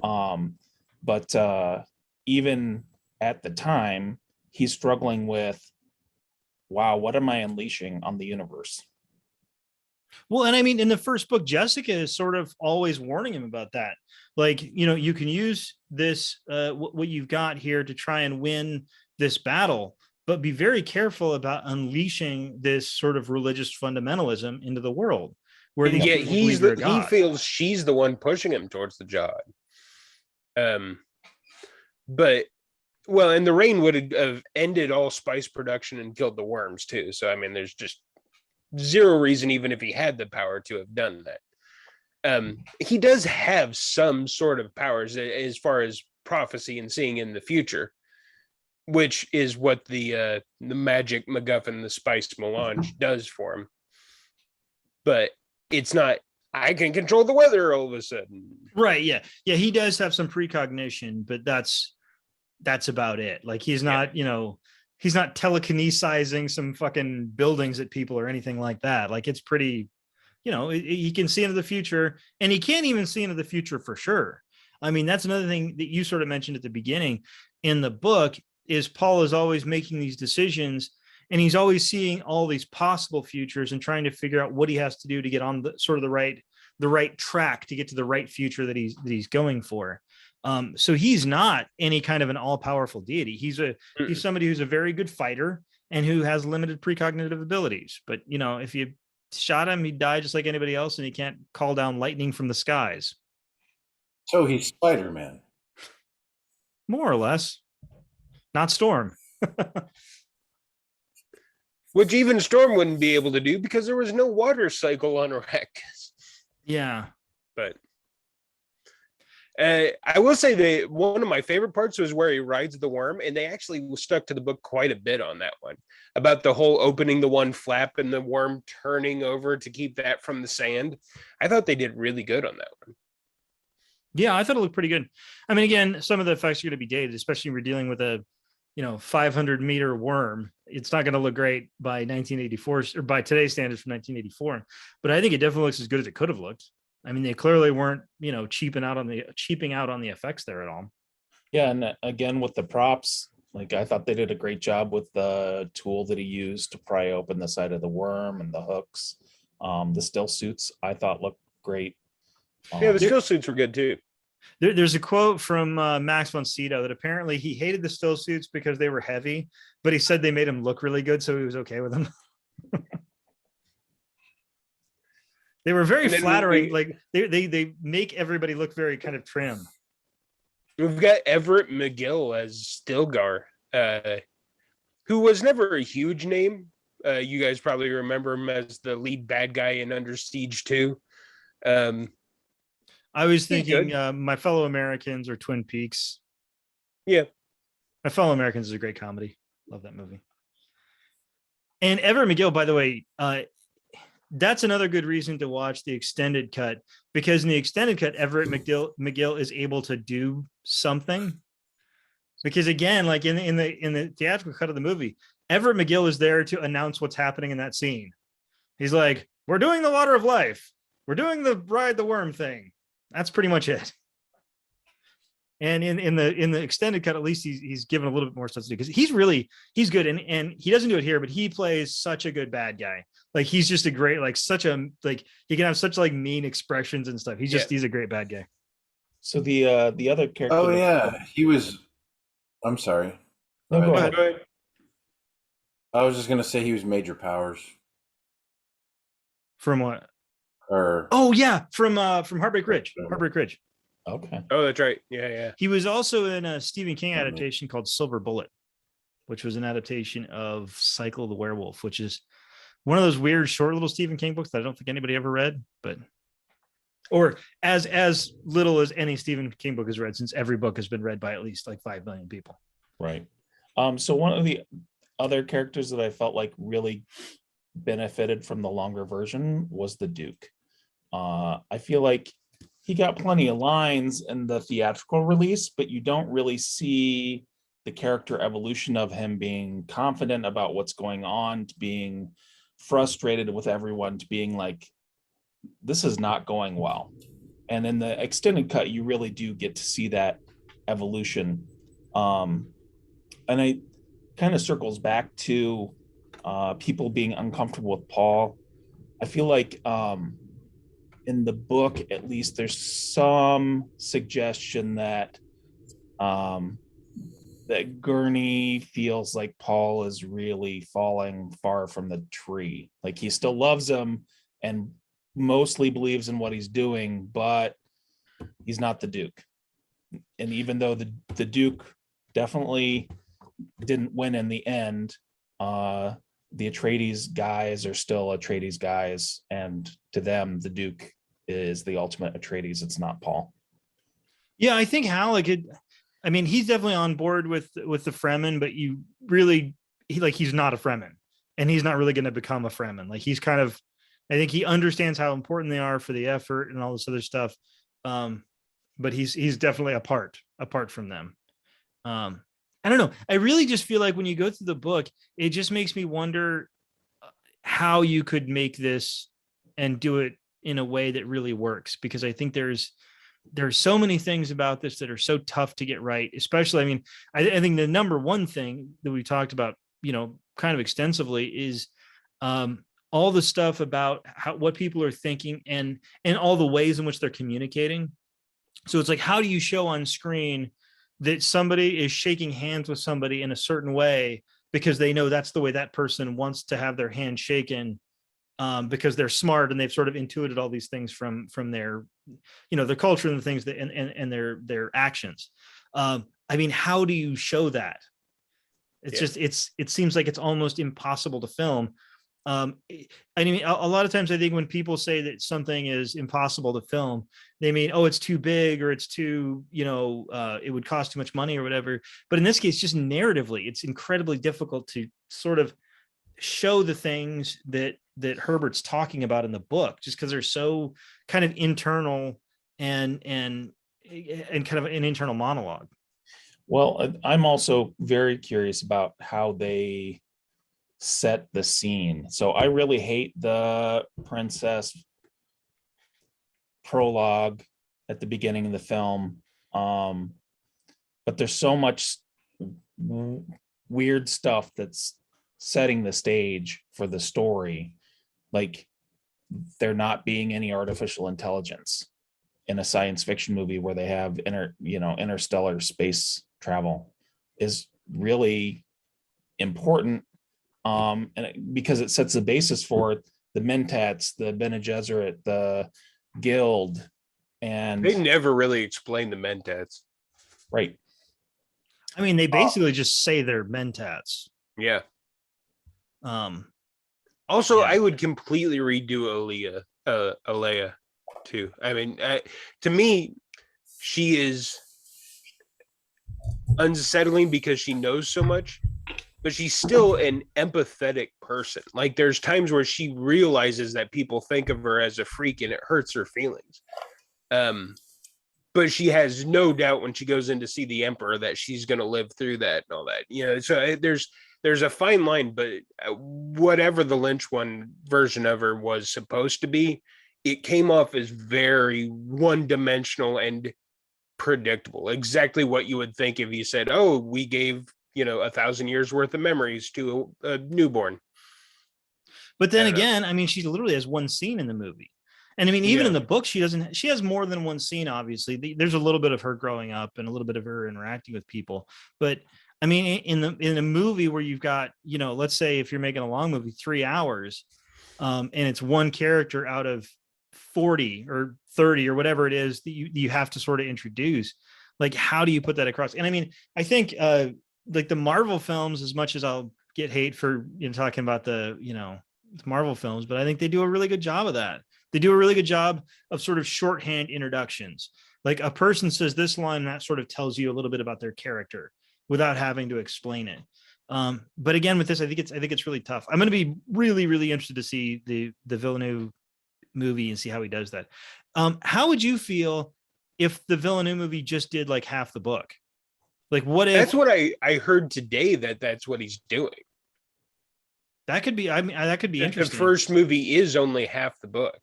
But even at the time, he's struggling with, wow, what am I unleashing on the universe? Well, and I mean, in the first book, Jessica is sort of always warning him about that. Like, you can use this, what you've got here to try and win this battle, but be very careful about unleashing this sort of religious fundamentalism into the world. Where yeah, he feels she's the one pushing him towards the job. But well, and the rain would have ended all spice production and killed the worms too. So I mean, there's just zero reason, even if he had the power, to have done that. He does have some sort of powers as far as prophecy and seeing in the future, which is what the magic MacGuffin, the spice melange, does for him. But it's not, I can control the weather all of a sudden. Right. Yeah. Yeah. He does have some precognition, but that's about it. Like, he's not, he's not telekinesizing some fucking buildings at people or anything like that. Like, it's pretty, he can see into the future, and he can't even see into the future for sure. I mean, that's another thing that you sort of mentioned at the beginning in the book, is Paul is always making these decisions, and he's always seeing all these possible futures and trying to figure out what he has to do to get on the sort of the right track to get to the right future that he's going for. So he's not any kind of an all-powerful deity. He's somebody who's a very good fighter and who has limited precognitive abilities. But if you shot him, he'd die just like anybody else, and he can't call down lightning from the skies. So he's Spider-Man. More or less. Not Storm. Which even Storm wouldn't be able to do because there was no water cycle on Arrakis. Yeah. But I will say that one of my favorite parts was where he rides the worm, and they actually stuck to the book quite a bit on that one, about the whole opening the one flap and the worm turning over to keep that from the sand. I thought they did really good on that one. Yeah, I thought it looked pretty good. I mean, again, some of the effects are going to be dated, especially when we're dealing with a 500-meter worm. It's not going to look great by 1984 or by today's standards from 1984, but I think it definitely looks as good as it could have looked. I mean, they clearly weren't, cheaping out on the effects there at all. Yeah, and again with the props, like, I thought they did a great job with the tool that he used to pry open the side of the worm and the hooks. The still suits I thought looked great. Yeah, the still suits were good too. There's a quote from Max von Sydow that apparently he hated the still suits because they were heavy, but he said they made him look really good, so he was okay with them. They were very flattering. Like, they make everybody look very kind of trim. We've got Everett Mcgill as Stilgar, who was never a huge name. You guys probably remember him as the lead bad guy in Under Siege 2. I was thinking My Fellow Americans or Twin Peaks. Yeah. My Fellow Americans is a great comedy. Love that movie. And Everett Mcgill, by the way, that's another good reason to watch the extended cut, because in the extended cut, Everett McGill is able to do something. Because again, like in the theatrical cut of the movie, Everett McGill is there to announce what's happening in that scene. He's like, "We're doing the Water of Life. We're doing the Ride the Worm thing." That's pretty much it. And in the extended cut, at least he's given a little bit more stuff to do, because he's good, and he doesn't do it here, but he plays such a good bad guy. Like he's just a great, like such a, like he can have such like mean expressions and stuff. He's a great bad guy. So the other character. Oh yeah, he was. I'm sorry. No, go ahead. Go ahead. I was just gonna say he was Major Powers. From what? Or Oh yeah, from Heartbreak Ridge. Heartbreak Ridge. Okay. Oh, that's right. Yeah. He was also in a Stephen King adaptation called Silver Bullet, which was an adaptation of Cycle of the Werewolf, which is one of those weird short little Stephen King books that I don't think anybody ever read, but or as little as any Stephen King book is read, since every book has been read by at least like 5 million people. Right. So one of the other characters that I felt like really benefited from the longer version was the Duke. I feel like he got plenty of lines in the theatrical release, but you don't really see the character evolution of him being confident about what's going on, to being frustrated with everyone, to being like, this is not going well. And in the extended cut, you really do get to see that evolution. And it kind of circles back to people being uncomfortable with Paul. I feel like in the book, at least, there's some suggestion that that Gurney feels like Paul is really falling far from the tree. Like he still loves him and mostly believes in what he's doing, but he's not the Duke. And even though the Duke definitely didn't win in the end, the Atreides guys are still Atreides guys, and to them, the Duke is the ultimate Atreides. It's not Paul. Yeah, I think Halleck, he's definitely on board with the Fremen, but he's not a Fremen, and he's not really going to become a Fremen. Like he's kind of, I think he understands how important they are for the effort and all this other stuff. But he's definitely apart from them. I don't know. I really just feel like when you go through the book, it just makes me wonder how you could make this and do it in a way that really works, because I think there's so many things about this that are so tough to get right. Especially, I think the number one thing that we talked about, kind of extensively, is all the stuff about what people are thinking and all the ways in which they're communicating. So it's like, how do you show on screen that somebody is shaking hands with somebody in a certain way because they know that's the way that person wants to have their hand shaken, because they're smart and they've sort of intuited all these things from their, their culture and the things that and their actions. How do you show that? It's just, it seems like it's almost impossible to film. A lot of times I think when people say that something is impossible to film, they mean, oh, it's too big, or it's too, it would cost too much money or whatever. But in this case, just narratively, it's incredibly difficult to sort of show the things that Herbert's talking about in the book, just because they're so kind of internal and kind of an internal monologue. Well, I'm also very curious about how they set the scene. So I really hate the princess prologue at the beginning of the film, but there's so much weird stuff that's setting the stage for the story, like there not being any artificial intelligence in a science fiction movie where they have interstellar space travel is really important. Because it sets the basis for the Mentats, the Bene Gesserit, the Guild, and they never really explain the Mentats. Right. They basically just say they're Mentats. Yeah. Also, I would completely redo Alea too. To me, she is unsettling because she knows so much, but she's still an empathetic person. Like there's times where she realizes that people think of her as a freak and it hurts her feelings. But she has no doubt when she goes in to see the Emperor that she's going to live through that and all that. So there's a fine line, but whatever the Lynch one version of her was supposed to be, it came off as very one-dimensional and predictable. Exactly what you would think if you said, "Oh, we gave 1,000 years worth of memories to a newborn." But then I don't know. again, I mean, she literally has one scene in the movie. And I mean, even Yeah. in the book, she has more than one scene, obviously. There's a little bit of her growing up and a little bit of her interacting with people. But I mean, in a movie where you've got, let's say if you're making a long movie, 3 hours, and it's one character out of 40 or 30 or whatever it is that you have to sort of introduce, like, how do you put that across? And I mean, I think like the Marvel films, as much as I'll get hate for talking about the Marvel films, but I think they do a really good job of that. They do a really good job of sort of shorthand introductions. Like a person says this line, and that sort of tells you a little bit about their character without having to explain it. But again, with this, I think it's really tough. I'm going to be really, really interested to see the Villeneuve movie and see how he does that. How would you feel if the Villeneuve movie just did like half the book? Like, what if That's what I heard today, that's what he's doing. that could be? I mean, that could be The interesting. first movie is only half the book,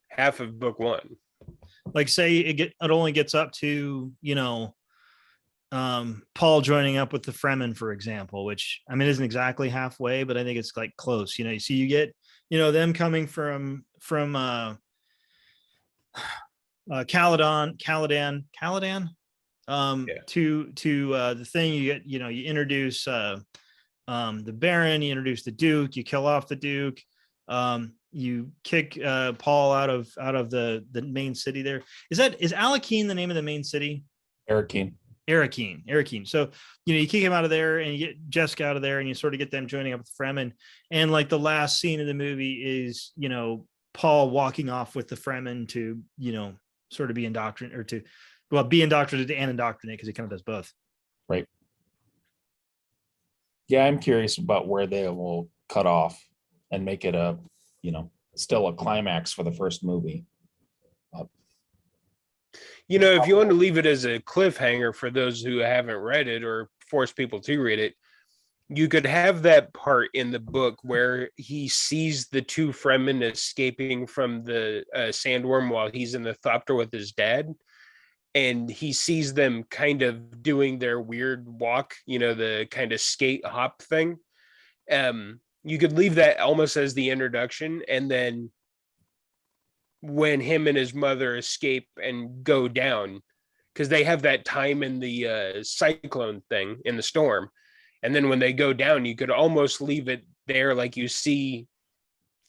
half of book one. Like, say it only gets up to Paul joining up with the Fremen, for example, which I mean isn't exactly halfway, but I think it's like close. You see, you get them coming from Caladan, to the thing. You get you introduce the Baron, you introduce the Duke, you kill off the Duke, you kick Paul out of the main city. There is Alakeen the name of the main city? Arakeen. So, you kick him out of there and you get Jessica out of there and you sort of get them joining up with Fremen. And like the last scene of the movie is, Paul walking off with the Fremen to, sort of be indoctrinated, or to, well, be indoctrinated and indoctrinate, because he kind of does both. Right. Yeah, I'm curious about where they will cut off and make it still a climax for the first movie. If you want to leave it as a cliffhanger for those who haven't read it or force people to read it, you could have that part in the book where he sees the two Fremen escaping from the sandworm while he's in the Thopter with his dad. And he sees them kind of doing their weird walk, the kind of skate hop thing. You could leave that almost as the introduction. And then when him and his mother escape and go down, because they have that time in the cyclone thing in the storm. And then when they go down, you could almost leave it there, like you see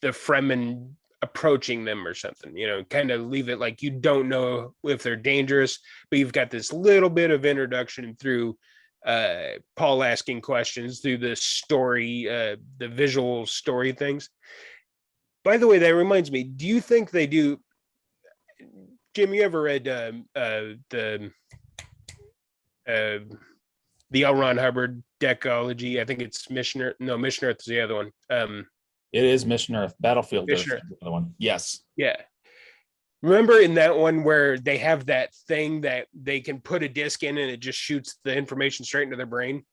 the Fremen approaching them or something, kind of leave it like you don't know if they're dangerous, but you've got this little bit of introduction through Paul asking questions, through the story, the visual story things. By the way, that reminds me, do you think they do, Jim, you ever read the L. Ron Hubbard Decology? I think it's Mission Earth is the other one. It is Mission Earth. Battlefield Mission Earth, the other one. Yes. Yeah. Remember in that one where they have that thing that they can put a disc in and it just shoots the information straight into their brain?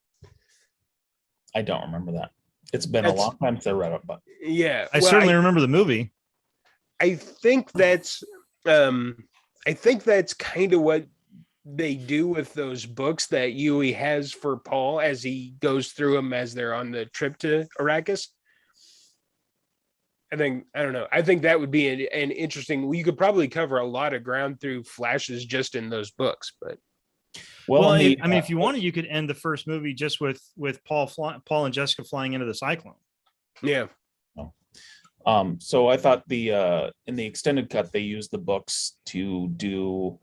I don't remember that. It's been a long time since I read it, but yeah. I certainly remember the movie. I think that's kind of what they do with those books that Yui has for Paul as he goes through them as they're on the trip to Arrakis. I don't know. I think that would be an interesting, you could probably cover a lot of ground through flashes just in those books, but. Well, I mean, if you wanted, you could end the first movie just with Paul and Jessica flying into the cyclone. Yeah. So I thought in the extended cut, they used the books to do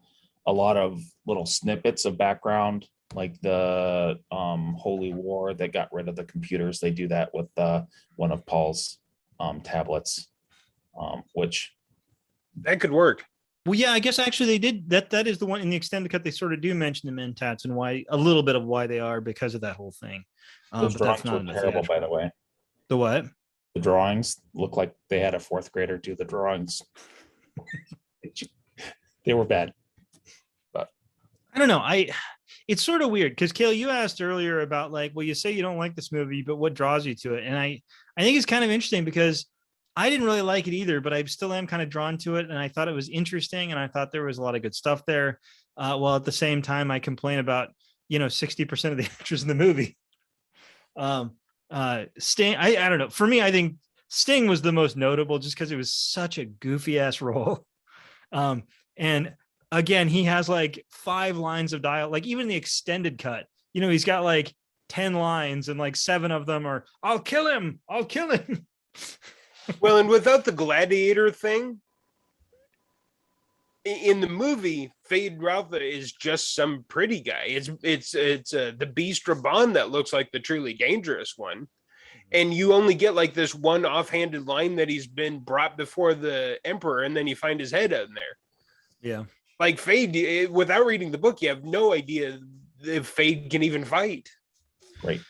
a lot of little snippets of background, like the Holy War that got rid of the computers. They do that with one of Paul's tablets, which that could work. Well, yeah, I guess actually they did that. That is the one in the extended cut. They sort of do mention the Mentats and why, a little bit of why they are because of that whole thing. Those drawings were terrible, by the way. The what? The drawings look like they had a fourth grader do the drawings. They were bad. But I don't know. It's sort of weird because Kale, you asked earlier about like, well, you say you don't like this movie, but what draws you to it? And I think it's kind of interesting because I didn't really like it either, but I still am kind of drawn to it. And I thought it was interesting. And I thought there was a lot of good stuff there. While at the same time, I complain about, 60% of the actors in the movie. Sting, I don't know. For me, I think Sting was the most notable just because it was such a goofy ass role. And again, he has like 5 lines of dialogue, like even the extended cut, he's got like 10 lines and like 7 of them are, I'll kill him. I'll kill him. Well, and without the gladiator thing, in the movie, Fade Ralpha is just some pretty guy. It's the Beast Raban that looks like the truly dangerous one, and you only get like this one offhanded line that he's been brought before the Emperor, and then you find his head in there. Yeah, like Fade. Without reading the book, you have no idea if Fade can even fight. Right.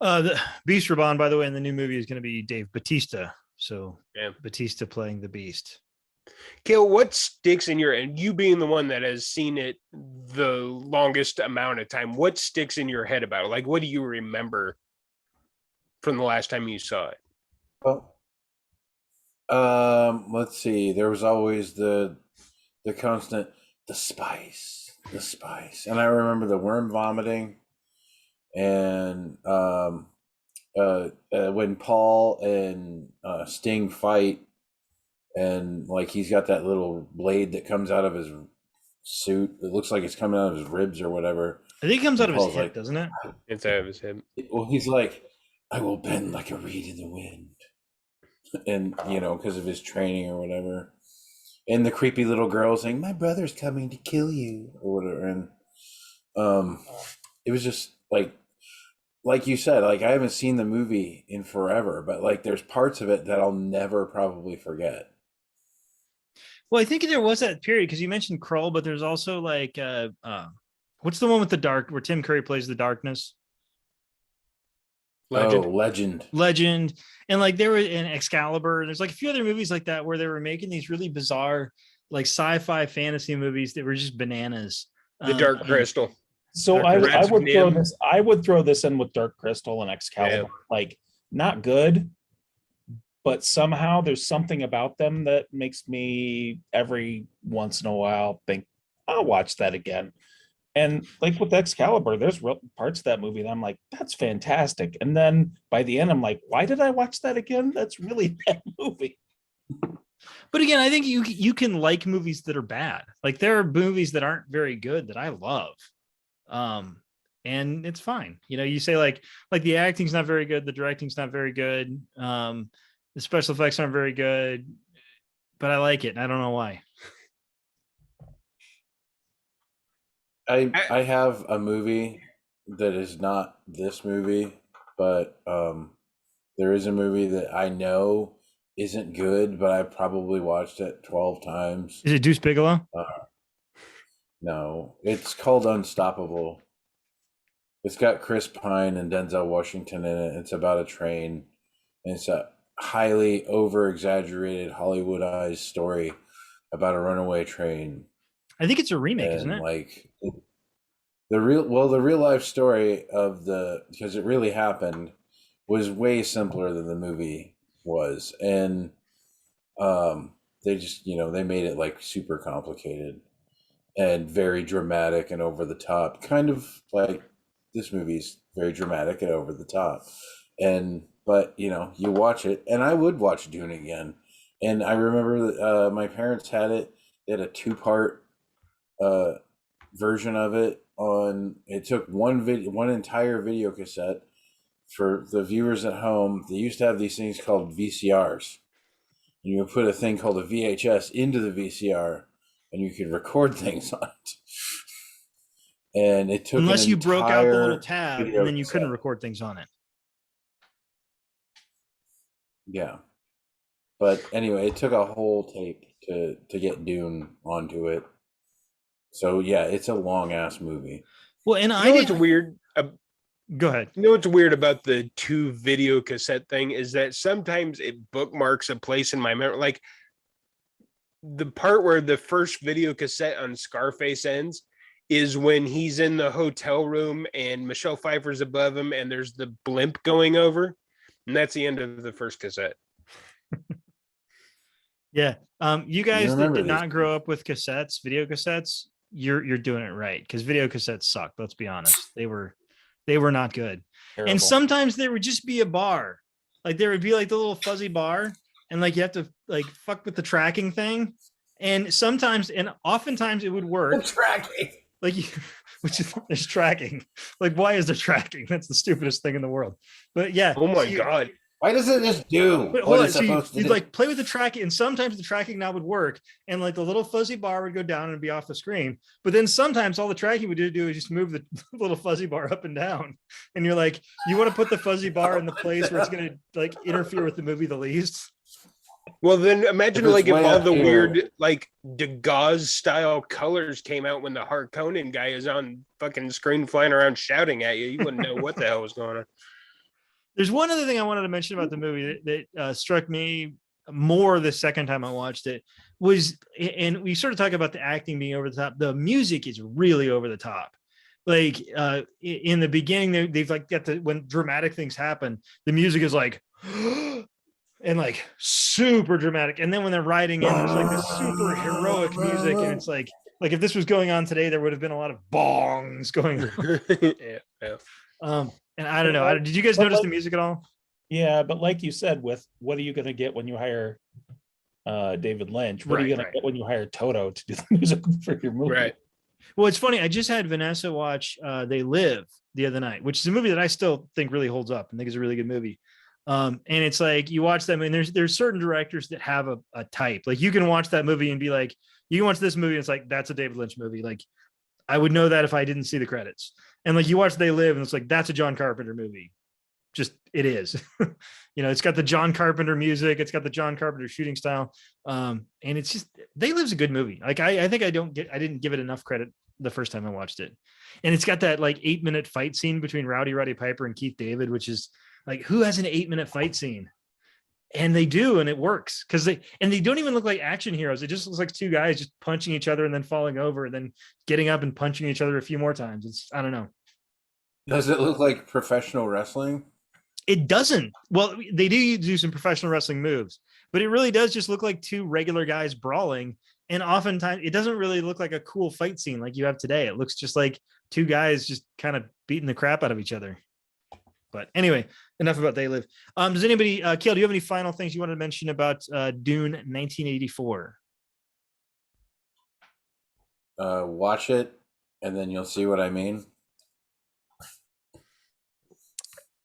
The Beast Raban, by the way, in the new movie is going to be Dave Bautista. So Yeah. Bautista playing the Beast. Kale, what sticks in your, and you being the one that has seen it the longest amount of time, what sticks in your head about it? Like, what do you remember from the last time you saw it? Well, let's see. There was always the constant, the spice, and I remember the worm vomiting, and when Paul and Sting fight, and like he's got that little blade that comes out of his suit. It looks like it's coming out of his ribs or whatever. I think it comes out of his Paul's hip, like, doesn't it? It's out of his head. Well, he's like, I will bend like a reed in the wind. And, because of his training or whatever. And the creepy little girl saying, my brother's coming to kill you or whatever. And it was just like you said, like I haven't seen the movie in forever, but like there's parts of it that I'll never probably forget. Well, I think there was that period because you mentioned Krull, but there's also like what's the one with the dark where Tim Curry plays the darkness? Legend. And like there was an Excalibur. There's like a few other movies like that where they were making these really bizarre, like sci-fi fantasy movies that were just bananas. The Dark Crystal. So I would throw this in with Dark Crystal and Excalibur. Yeah. Like not good, but somehow there's something about them that makes me every once in a while think I'll watch that again. And like with Excalibur, there's real parts of that movie that I'm like, that's fantastic. And then by the end, I'm like, why did I watch that again? That's really that movie. But again, I think you can like movies that are bad. Like there are movies that aren't very good that I love. And it's fine. You say like the acting's not very good, the directing's not very good, the special effects aren't very good, but I like it. And I don't know why. I have a movie that is not this movie, but there is a movie that I know isn't good, but I probably watched it 12 times. Is it Deuce Bigalow? No, it's called Unstoppable. It's got Chris Pine and Denzel Washington in it. It's about a train. And it's a highly over-exaggerated Hollywoodized story about a runaway train. I think it's a remake, isn't it? Like the real life story of because it really happened was way simpler than the movie was. And they just, they made it like super complicated and very dramatic and over the top, kind of like this movie's very dramatic and over the top. But you watch it, and I would watch Dune again. And I remember my parents had it. They had a 2-part version of it it took one entire video cassette. For the viewers at home, they used to have these things called VCRs. You would put a thing called a VHS into the VCR, and you could record things on it. And it took unless you broke out the little tab, and then you couldn't record things on it. Yeah, but anyway, it took a whole tape to get Dune onto it. So yeah, it's a long ass movie. Well, and it's weird. Go ahead. What's weird about the 2 video cassette thing is that sometimes it bookmarks a place in my memory. Like the part where the first video cassette on Scarface ends is when he's in the hotel room and Michelle Pfeiffer's above him and there's the blimp going over. And that's the end of the first cassette. Yeah. You guys that remember did these not grow up with cassettes, video cassettes, you're doing it right, because video cassettes sucked. Let's be honest. They were not good. Terrible. And sometimes there would just be a bar. Like there would be like the little fuzzy bar, and like you have to like fuck with the tracking thing. And sometimes and oftentimes it would work. Tracking. Like which is there's tracking. Like, why is there tracking? That's the stupidest thing in the world. But yeah. Oh my so God. Why does it just do But what hold on, it's so supposed to you'd do? like play with the tracking, and sometimes the tracking knob would work, and like the little fuzzy bar would go down and be off the screen. But then sometimes all the tracking would do is just move the little fuzzy bar up and down, and you're like, you want to put the fuzzy bar in the place where it's going to like interfere with the movie the least. Well, then imagine If it's like if way all up the here. weird like Degas style colors came out when the Harkonnen guy is on fucking screen flying around shouting at you. You wouldn't know what the hell was going on. There's one other thing I wanted to mention about the movie that struck me more the second time I watched it was, and we sort of talk about the acting being over the top. The music is really over the top. Like in the beginning, they've like got the when dramatic things happen, the music is like and like super dramatic. And then when they're riding in, there's like this super heroic music, and it's like if this was going on today, there would have been a lot of bongs going on. Yeah. And I don't know. Did you guys notice the music at all? Yeah, but like you said, with what are you going to get when you hire David Lynch? What are you Right, going right. to get when you hire Toto to do the music for your movie? Right. Well, it's funny. I just had Vanessa watch They Live the other night, which is a movie that I still think really holds up and think is a really good movie. And it's like you watch them, and there's certain directors that have a type. Like you can watch that movie and be like, you can watch this movie, and it's like that's a David Lynch movie. Like I would know that if I didn't see the credits. And like you watch They Live, and it's like that's a John Carpenter movie. Just it is. It's got the John Carpenter music, it's got the John Carpenter shooting style. And it's just They Live's a good movie. Like I think I didn't give it enough credit the first time I watched it. And it's got that like 8-minute fight scene between Roddy Piper and Keith David, which is like, who has an 8-minute fight scene? And they do, and it works because they don't even look like action heroes. It just looks like two guys just punching each other and then falling over and then getting up and punching each other a few more times. I don't know. Does it look like professional wrestling? It doesn't. Well, they do some professional wrestling moves, but it really does just look like two regular guys brawling. And oftentimes it doesn't really look like a cool fight scene like you have today. It looks just like two guys just kind of beating the crap out of each other. But anyway, enough about They Live. Does anybody, Kale, do you have any final things you wanted to mention about Dune 1984? Watch it, and then you'll see what I mean.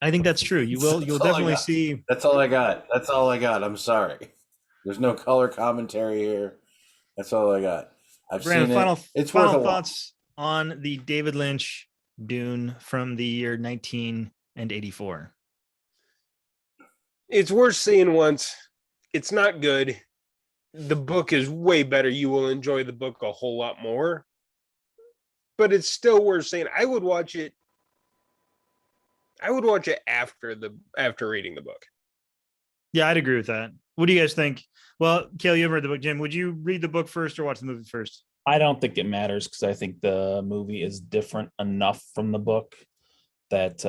I think that's true. You'll That's all I definitely got. see. That's all I got. That's all I got. I'm sorry. There's no color commentary here. That's all I got. I've Brandon, seen it. It's final worth a watch. thoughts on the David Lynch Dune from the year 1984. It's worth seeing once. It's not good. The book is way better. You will enjoy the book a whole lot more. But it's still worth seeing. I would watch it after reading the book. Yeah, I'd agree with that. What do you guys think? Well, Kale, you haven't read the book. Jim, would you read the book first or watch the movie first? I don't think it matters because I think the movie is different enough from the book that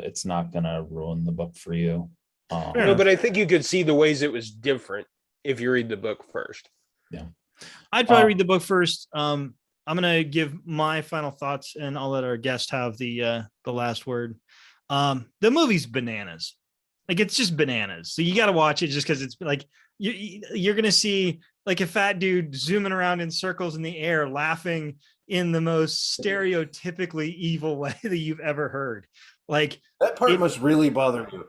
it's not going to ruin the book for you. No, but I think you could see the ways it was different if you read the book first. Yeah. I'd probably read the book first. I'm going to give my final thoughts, and I'll let our guest have the last word. The movie's bananas. Like, it's just bananas. So you got to watch it just because it's like you're going to see like a fat dude zooming around in circles in the air, laughing in the most stereotypically evil way that you've ever heard. Like That part must really bother you.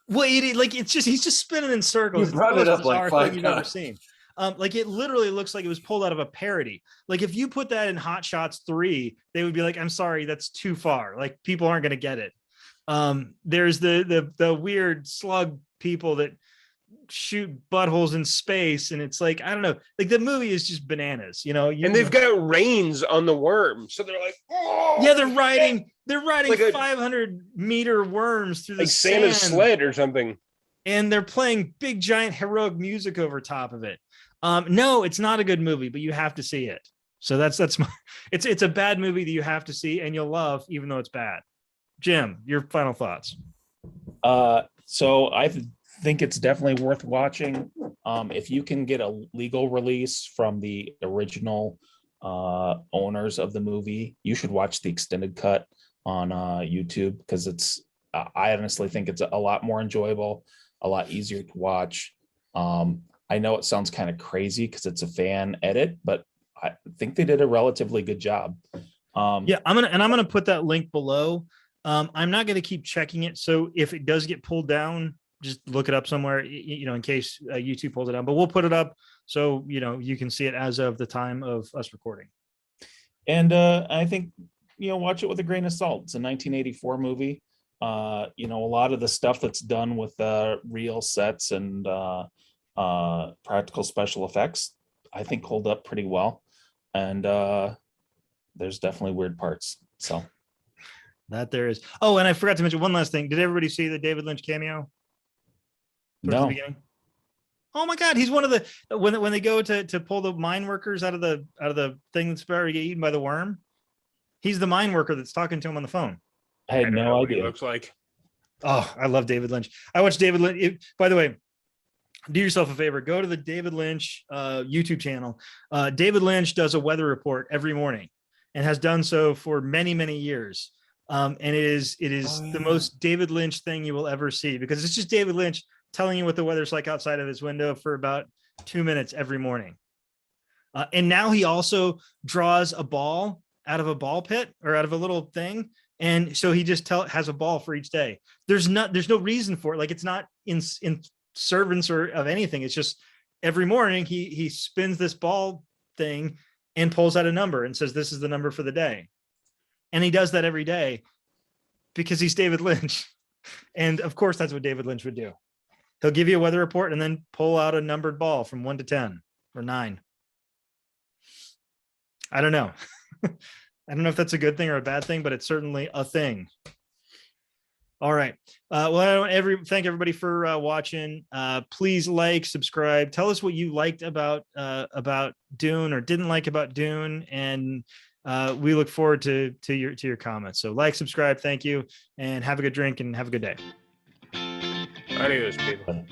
Well, it's just he's just spinning in circles. You brought it's the it most up like bizarre 5 thing you've ever times. seen. Like it literally looks like it was pulled out of a parody. Like if you put that in Hot Shots 3, they would be like, "I'm sorry, that's too far. Like people aren't going to get it." There's the weird slug people that shoot buttholes in space, and it's like, I don't know. Like the movie is just bananas, And they've got reins on the worm, so they're like, oh, yeah, they're riding like a 500-meter worms through the like Santa's sand. sled or something. And they're playing big giant heroic music over top of it. No, it's not a good movie, but you have to see it. So that's my, it's a bad movie that you have to see and you'll love, even though it's bad. Jim, your final thoughts. So I think it's definitely worth watching. If you can get a legal release from the original owners of the movie, you should watch the extended cut on YouTube, because I honestly think it's a lot more enjoyable, a lot easier to watch. I know it sounds kind of crazy because it's a fan edit, but I think they did a relatively good job. Yeah, I'm gonna put that link below. I'm not gonna keep checking it, so if it does get pulled down, just look it up somewhere, in case YouTube pulls it down. But we'll put it up so you can see it as of the time of us recording. And I think watch it with a grain of salt. It's a 1984 movie. A lot of the stuff that's done with real sets and practical special effects, I think hold up pretty well. And there's definitely weird parts. So that there is. Oh, and I forgot to mention one last thing. Did everybody see the David Lynch cameo? Towards the beginning? Oh my God, he's one of the when they go to pull the mine workers out of the thing that's about to get eaten by the worm. He's the mine worker that's talking to him on the phone. I had no idea. What he looks like. Oh, I love David Lynch. I watched David Lynch. By the way, do yourself a favor. Go to the David Lynch YouTube channel. David Lynch does a weather report every morning and has done so for many, many years. And it is the most David Lynch thing you will ever see, because it's just David Lynch telling you what the weather's like outside of his window for about 2 minutes every morning. And now he also draws a ball out of a ball pit or out of a little thing. And so he just has a ball for each day. There's no reason for it. Like, it's not in servants or of anything. It's just every morning he spins this ball thing and pulls out a number and says, this is the number for the day. And he does that every day because he's David Lynch. And of course, that's what David Lynch would do. He'll give you a weather report and then pull out a numbered ball from 1 to 10 or 9. I don't know. I don't know if that's a good thing or a bad thing, but it's certainly a thing. All right. Well, I want thank everybody for watching. Please like, subscribe. Tell us what you liked about Dune or didn't like about Dune, and we look forward to your comments. So like, subscribe, thank you, and have a good drink and have a good day. Adios, people.